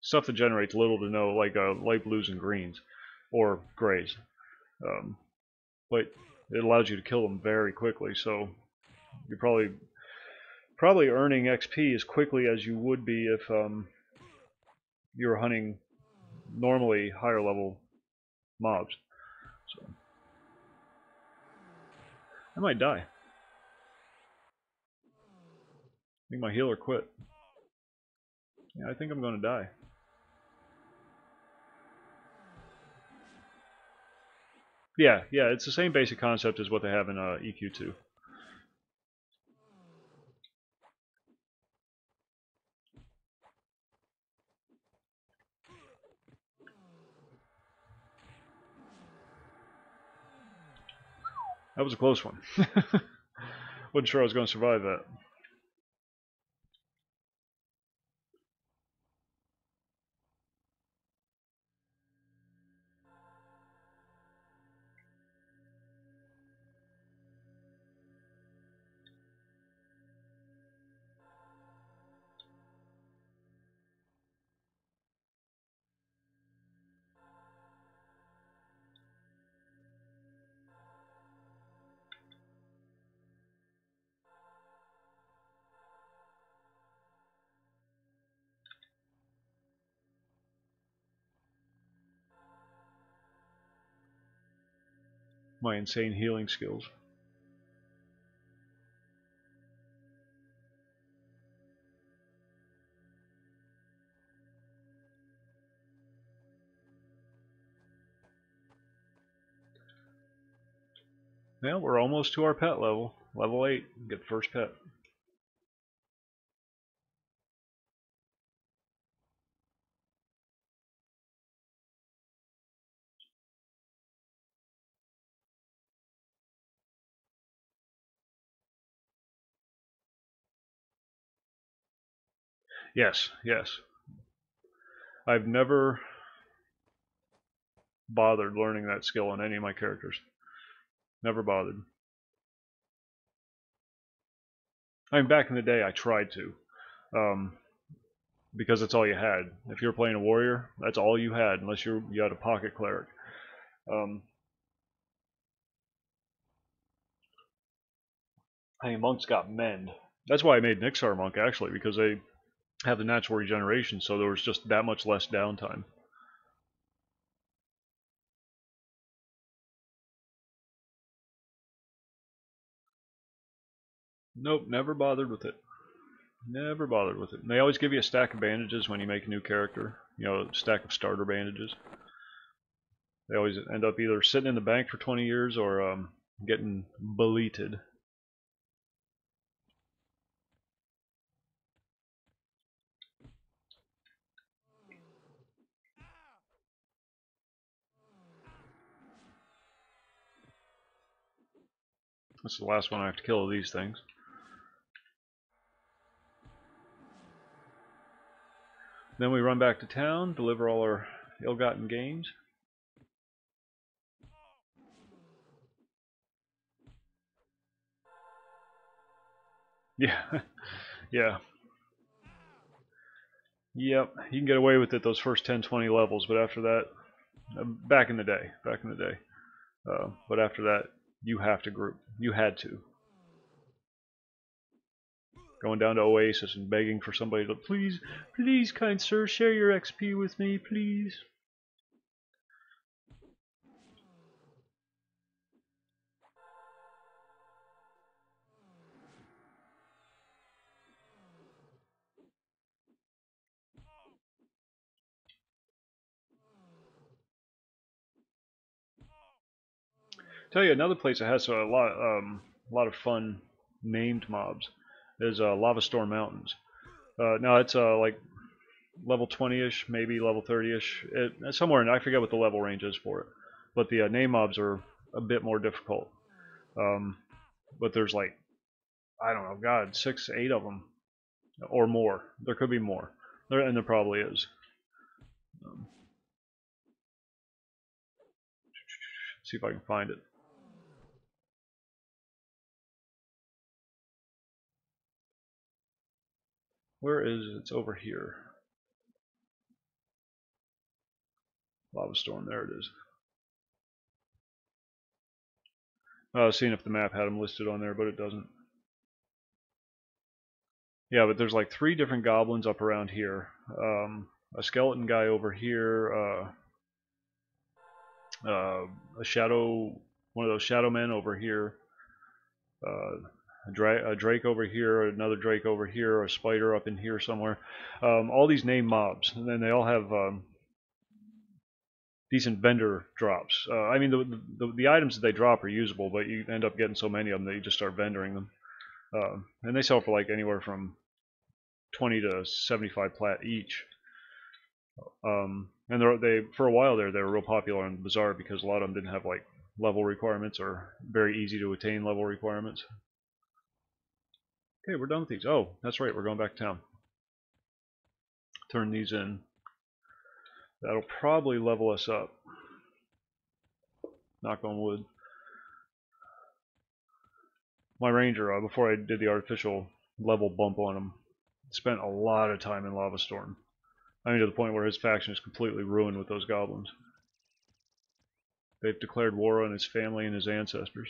Stuff that generates little to no, like light blues and greens, or grays. But it allows you to kill them very quickly, so you're probably earning XP as quickly as you would be if you were hunting normally higher level mobs. So I might die. I think my healer quit. Yeah, I think I'm going to die. Yeah, it's the same basic concept as what they have in EQ2. That was a close one. Wasn't sure I was going to survive that. My insane healing skills. Now we're almost to our pet level. Level 8. Get the first pet. Yes, yes. I've never bothered learning that skill on any of my characters. Never bothered. I mean, back in the day, I tried to, um, because that's all you had. If you were playing a warrior, that's all you had, unless you had a pocket cleric. I mean, monks got mend. That's why I made Nixar monk actually, because they have the natural regeneration, so there was just that much less downtime. Nope, never bothered with it. Never bothered with it. And they always give you a stack of bandages when you make a new character. You know, a stack of starter bandages. They always end up either sitting in the bank for 20 years or getting beleted. That's the last one I have to kill of these things. Then we run back to town, deliver all our ill-gotten gains. Yeah, yeah. Yep, you can get away with it those first 10, 20 levels, but after that, back in the day, but after that, you have to group. You had to. Going down to Oasis and begging for somebody to, please, please, kind sir, share your XP with me, please. Tell you another place that has a lot of fun named mobs is Lava Storm Mountains. Now it's like level 20-ish, maybe level 30-ish, somewhere in, I forget what the level range is for it. But the name mobs are a bit more difficult. But there's like, I don't know, God, 6, 8 of them or more. There could be more, and there probably is. See if I can find it. Where is it? It's over here. Lava Storm, there it is. I was seeing if the map had them listed on there, but it doesn't. Yeah, but there's like 3 different goblins up around here. A skeleton guy over here, a shadow, one of those shadow men over here, a drake over here, another drake over here, a spider up in here somewhere. All these named mobs, and then they all have decent vendor drops. I mean, the items that they drop are usable, but you end up getting so many of them that you just start vendoring them. And they sell for like anywhere from 20 to 75 plat each. And they for a while there, they were real popular on the bazaar because a lot of them didn't have like level requirements or very easy to attain level requirements. Okay, we're done with these. Oh, that's right, we're going back to town. Turn these in. That'll probably level us up. Knock on wood. My ranger, before I did the artificial level bump on him, spent a lot of time in Lava Storm. I mean, to the point where his faction is completely ruined with those goblins. They've declared war on his family and his ancestors.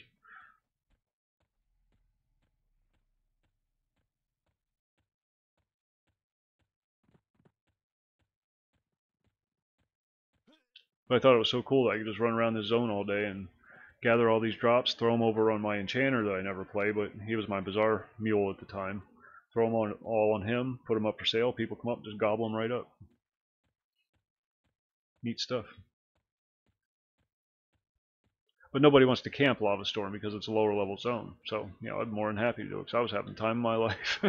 But I thought it was so cool that I could just run around this zone all day and gather all these drops, throw them over on my enchanter that I never play, but he was my bazaar mule at the time. Throw them all on him, put them up for sale, people come up, just gobble them right up. Neat stuff. But nobody wants to camp Lava Storm because it's a lower level zone. So, you know, I'm more than happy to do it because I was having the time of my life.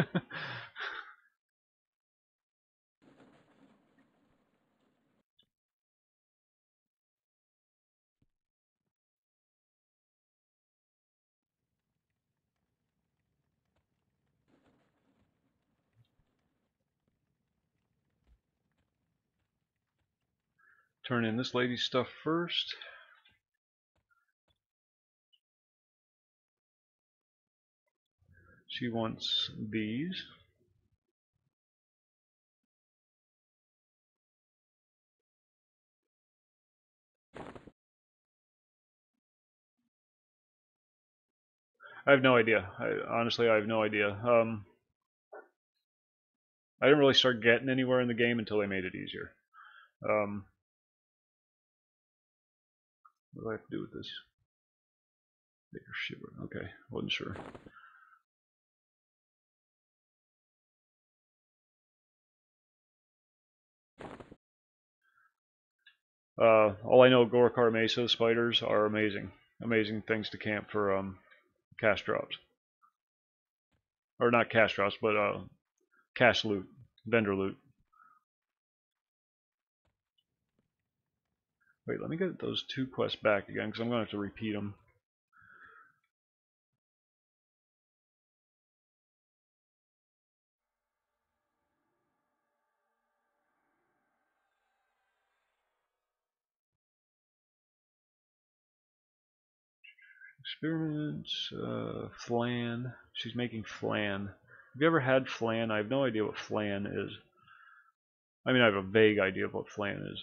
Turn in this lady's stuff first. She wants these. I have no idea. Honestly, I have no idea. I didn't really start getting anywhere in the game until they made it easier. What do I have to do with this? Baker Shiver. Okay, wasn't sure. All I know, Gorkar Mesa spiders are amazing. Amazing things to camp for cash drops. Or not cash drops, but cash loot, vendor loot. Wait, let me get those 2 quests back again because I'm going to have to repeat them. Experiments, flan. She's making flan. Have you ever had flan? I have no idea what flan is. I mean, I have a vague idea of what flan is.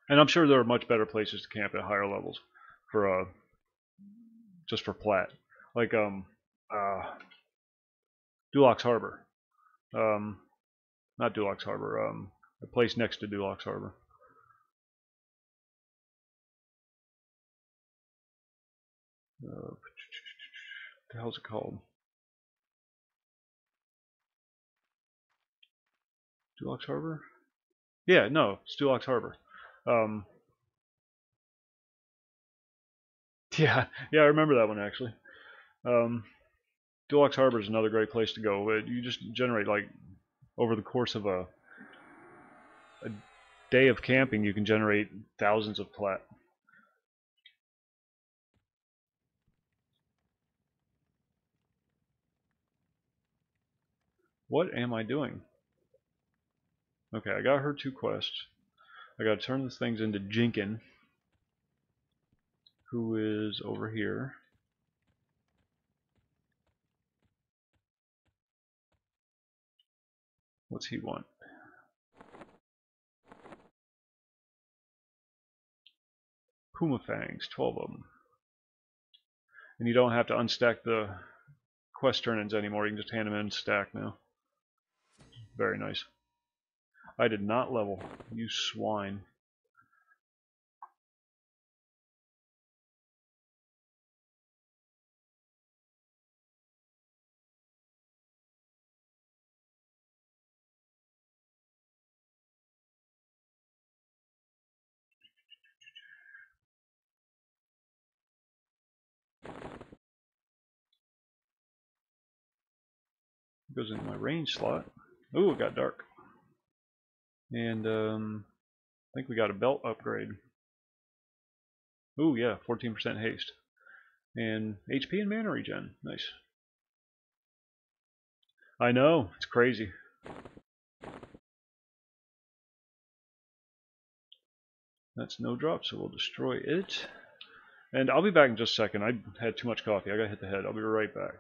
And I'm sure there are much better places to camp at higher levels for just for plat. Like Dulox Harbor. Not Dulox Harbor, a place next to Dulox Harbor. What the hell's it called? Dulox Harbor? Yeah, no, it's Dulox Harbor. Yeah, I remember that one actually. Dulox Harbor is another great place to go. You just generate, like, over the course of a day of camping, you can generate thousands of plat. What am I doing? Okay, I got her 2 quests. I gotta turn these things into Jinkin, who is over here. What's he want? Puma Fangs, 12 of them. And you don't have to unstack the quest turn-ins anymore, you can just hand them in stack now. Very nice. I did not level, you swine. Goes into my range slot. Ooh, it got dark. And I think we got a belt upgrade. Ooh, yeah, 14% haste. And HP and mana regen. Nice. I know, it's crazy. That's no drop, so we'll destroy it. And I'll be back in just a second. I had too much coffee. I gotta hit the head. I'll be right back.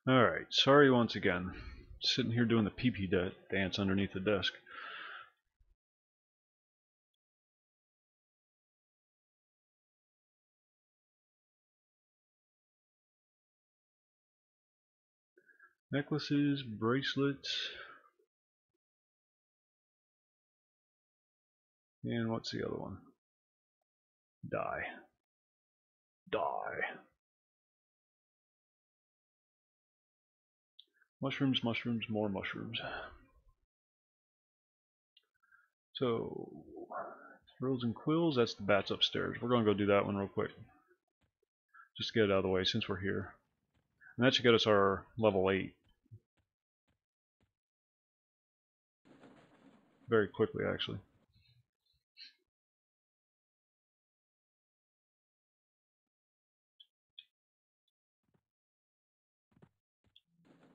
Alright, sorry once again. Sitting here doing the pee-pee dance underneath the desk. Necklaces, bracelets, and what's the other one? Die. Die. Mushrooms, mushrooms, more mushrooms. So, frills and quills, that's the bats upstairs. We're going to go do that one real quick. Just to get it out of the way since we're here. And that should get us our level 8. Very quickly, actually.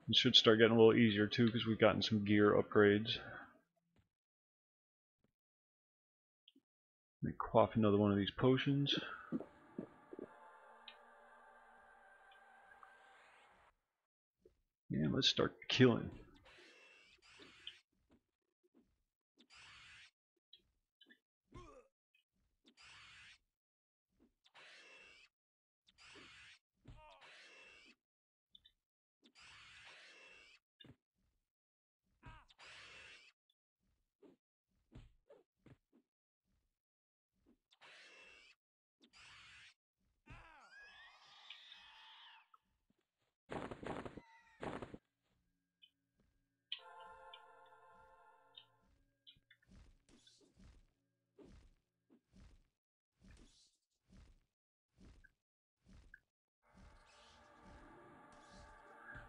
It should start getting a little easier too because we've gotten some gear upgrades. Let me quaff another one of these potions. And let's start killing.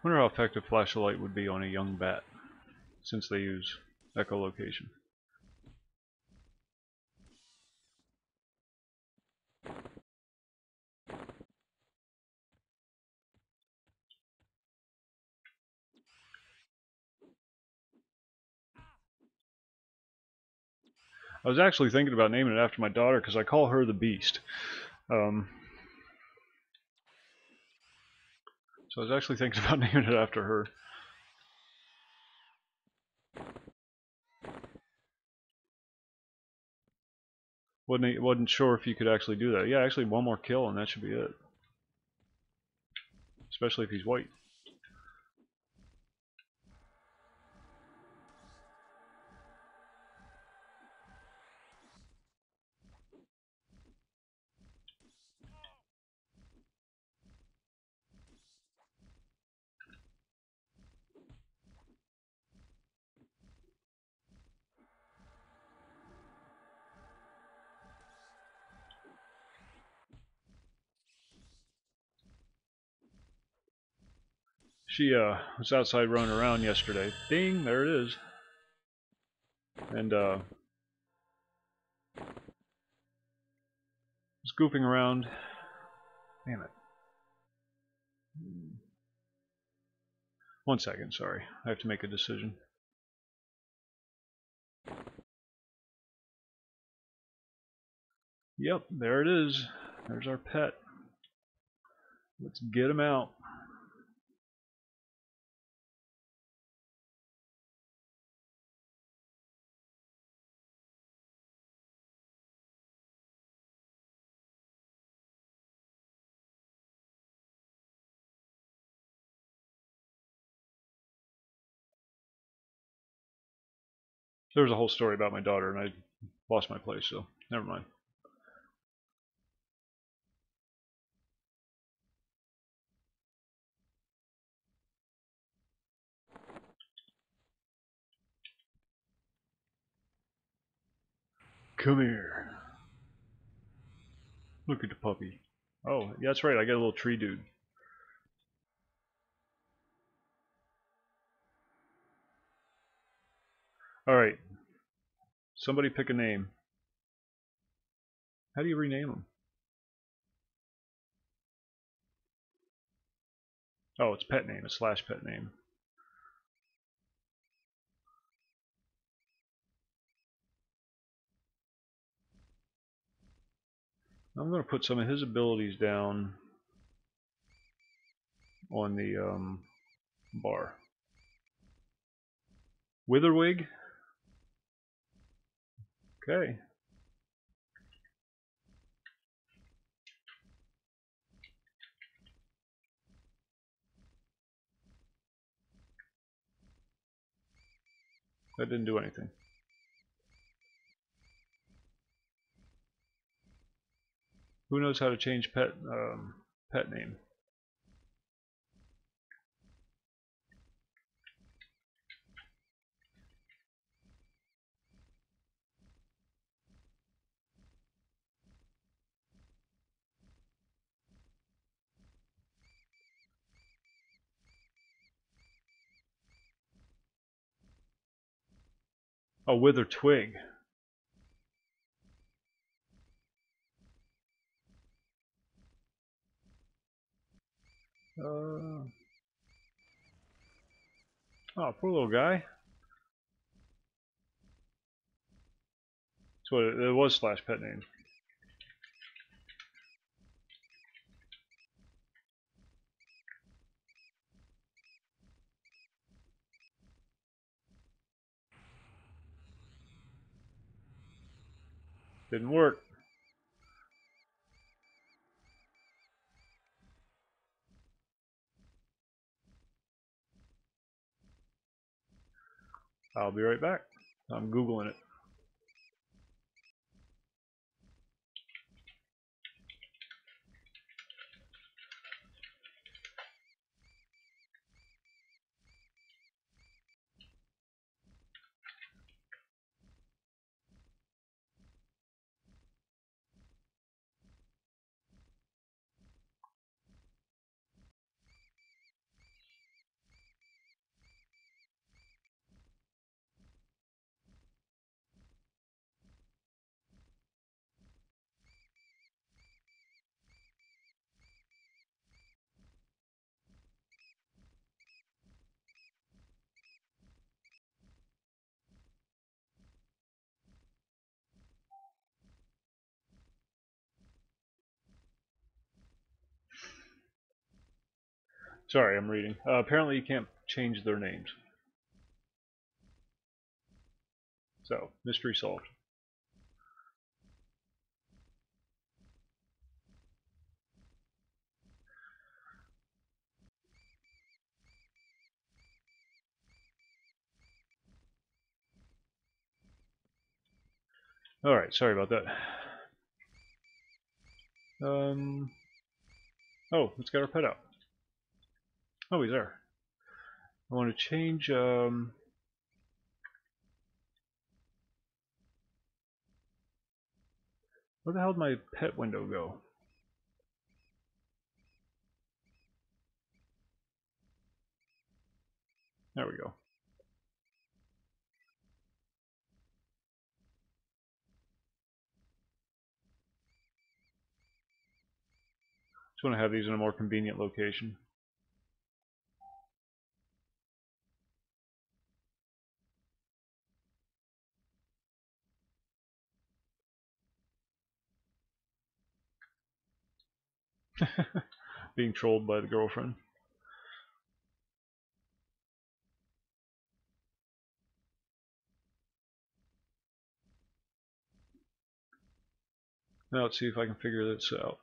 I wonder how effective flashlight would be on a young bat, since they use echolocation. I was actually thinking about naming it after my daughter because I call her the Beast. So I was actually thinking about naming it after her. Wasn't sure if you could actually do that. Yeah, actually one more kill and that should be it. Especially if he's white. She was outside running around yesterday. Ding, there it is. And was goofing around. Damn it. One second, sorry. I have to make a decision. Yep, there it is. There's our pet. Let's get him out. There was a whole story about my daughter, and I lost my place, so never mind. Come here. Look at the puppy. Oh, yeah, that's right. I got a little tree dude. Alright. Somebody pick a name. How do you rename them? Oh, it's pet name. It's slash pet name. I'm going to put some of his abilities down on the bar. Witherwig? Okay. That didn't do anything. Who knows how to change pet name? Oh, Wither Twig. Oh, poor little guy. That's what it was. Slash pet name. Didn't work. I'll be right back. I'm Googling it. Sorry, I'm reading. Apparently you can't change their names. So, mystery solved. Alright, sorry about that. Oh, let's get our pet out. Oh, he's there. I want to change, where the hell did my pet window go? There we go. Just want to have these in a more convenient location. Being trolled by the girlfriend. Now let's see if I can figure this out.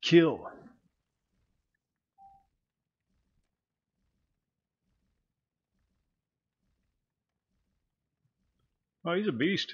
Kill. Oh, he's a beast.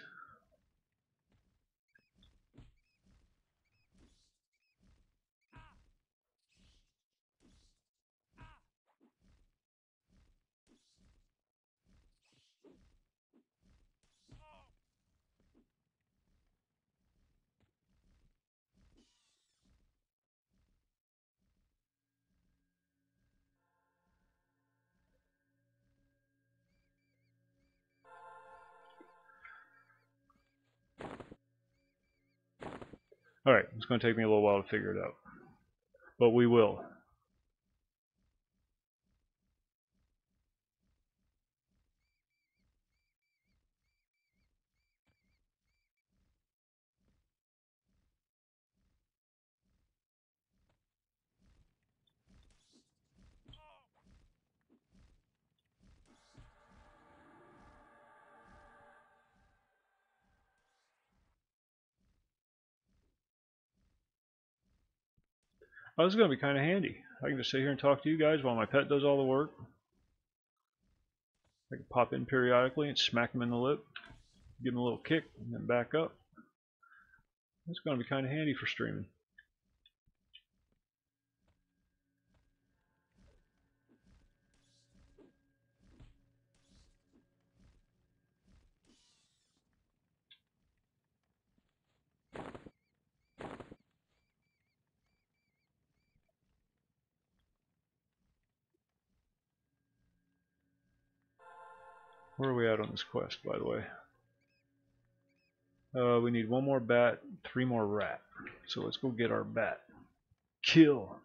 Alright, it's going to take me a little while to figure it out. But we will. Oh, this is going to be kind of handy. I can just sit here and talk to you guys while my pet does all the work. I can pop in periodically and smack him in the lip, give him a little kick, and then back up. It's going to be kind of handy for streaming. Where are we at on this quest, by the way? We need one more bat, 3 more rat. So let's go get our bat. Kill.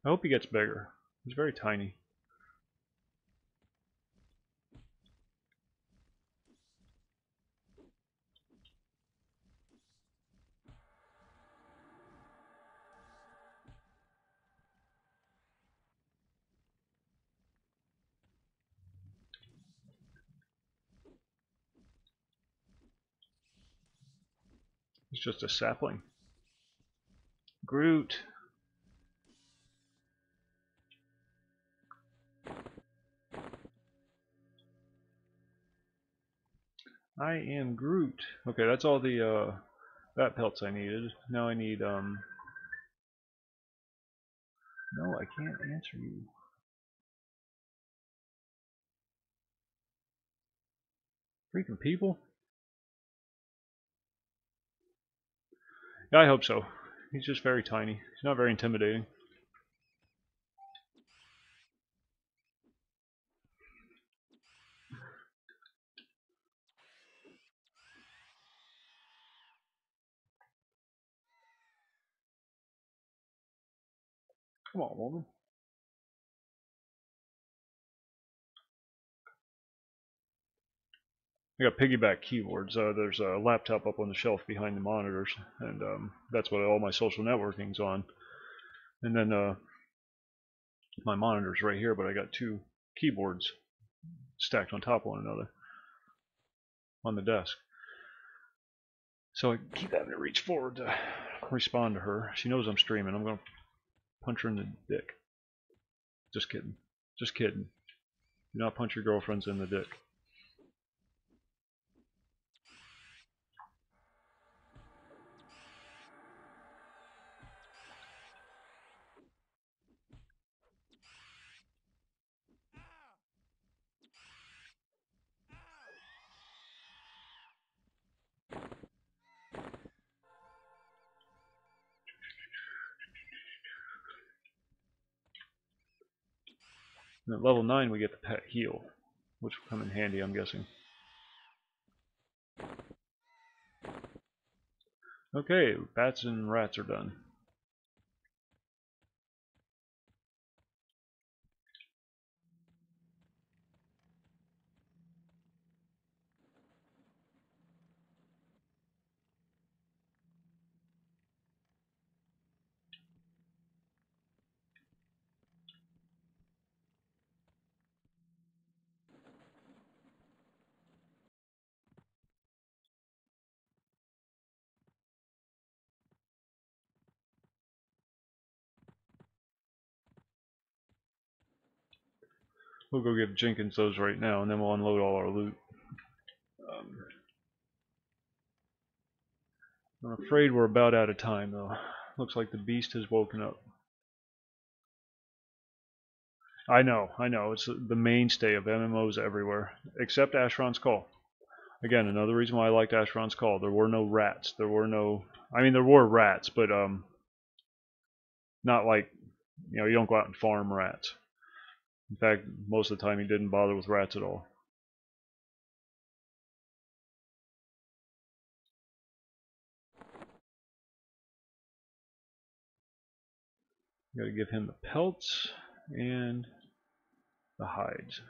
I hope he gets bigger. He's very tiny. He's just a sapling. Groot. I am Groot. Okay, that's all the bat pelts I needed. Now I need no, I can't answer you. Freaking people. Yeah, I hope so. He's just very tiny. He's not very intimidating. Come on, woman. I got piggyback keyboards. There's a laptop up on the shelf behind the monitors, and that's what all my social networking's on. And then my monitor's right here, but I got 2 keyboards stacked on top of one another on the desk. So I keep having to reach forward to respond to her. She knows I'm streaming. I'm going to punch her in the dick. Just kidding. Just kidding. Do not punch your girlfriends in the dick. And at level 9 we get the pet heal, which will come in handy, I'm guessing. Okay, bats and rats are done. We'll go give Jenkins those right now, and then we'll unload all our loot. I'm afraid we're about out of time, though. Looks like the beast has woken up. I know. It's the mainstay of MMOs everywhere, except Asheron's Call. Again, another reason why I liked Asheron's Call. There were no rats. There were rats, but not like, you don't go out and farm rats. In fact, most of the time you didn't bother with rats at all. You gotta give him the pelts and the hides.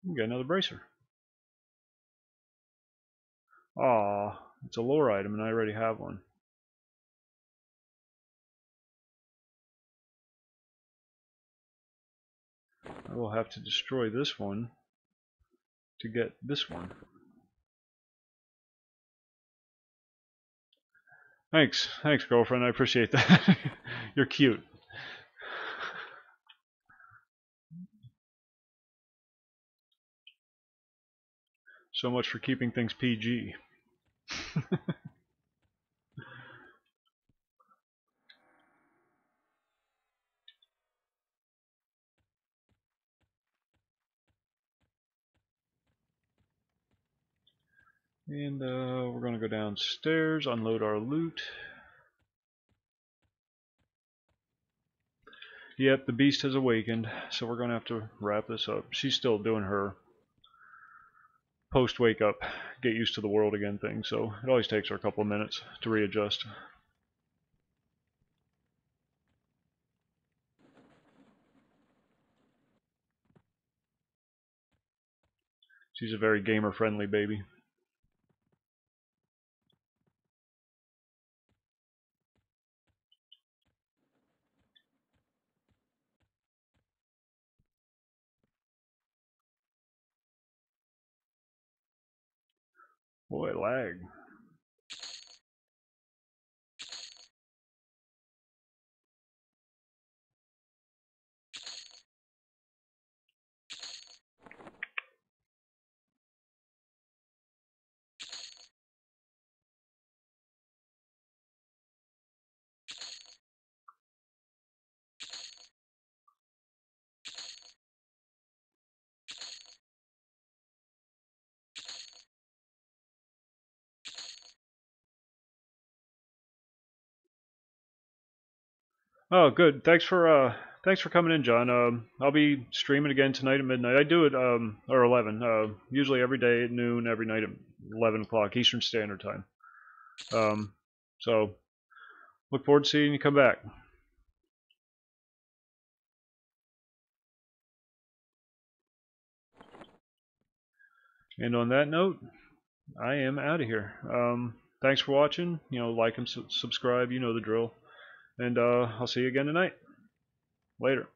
We got another bracer. Aww, It's a lore item, and I already have one. I will have to destroy this one to get this one. Thanks, girlfriend. I appreciate that. You're cute. So much for keeping things PG. And we're going to go downstairs, unload our loot. Yep, the beast has awakened, so we're going to have to wrap this up. She's still doing her post-wake up, get used to the world again thing, so it always takes her a couple of minutes to readjust. She's a very gamer-friendly baby. Boy, lag. Oh, good. Thanks for coming in, John. I'll be streaming again tonight at midnight. I do it or 11. Usually every day at noon, every night at 11 o'clock Eastern Standard Time. So look forward to seeing you come back. And on that note, I am out of here. Thanks for watching. Like and subscribe. You know the drill. And I'll see you again tonight. Later.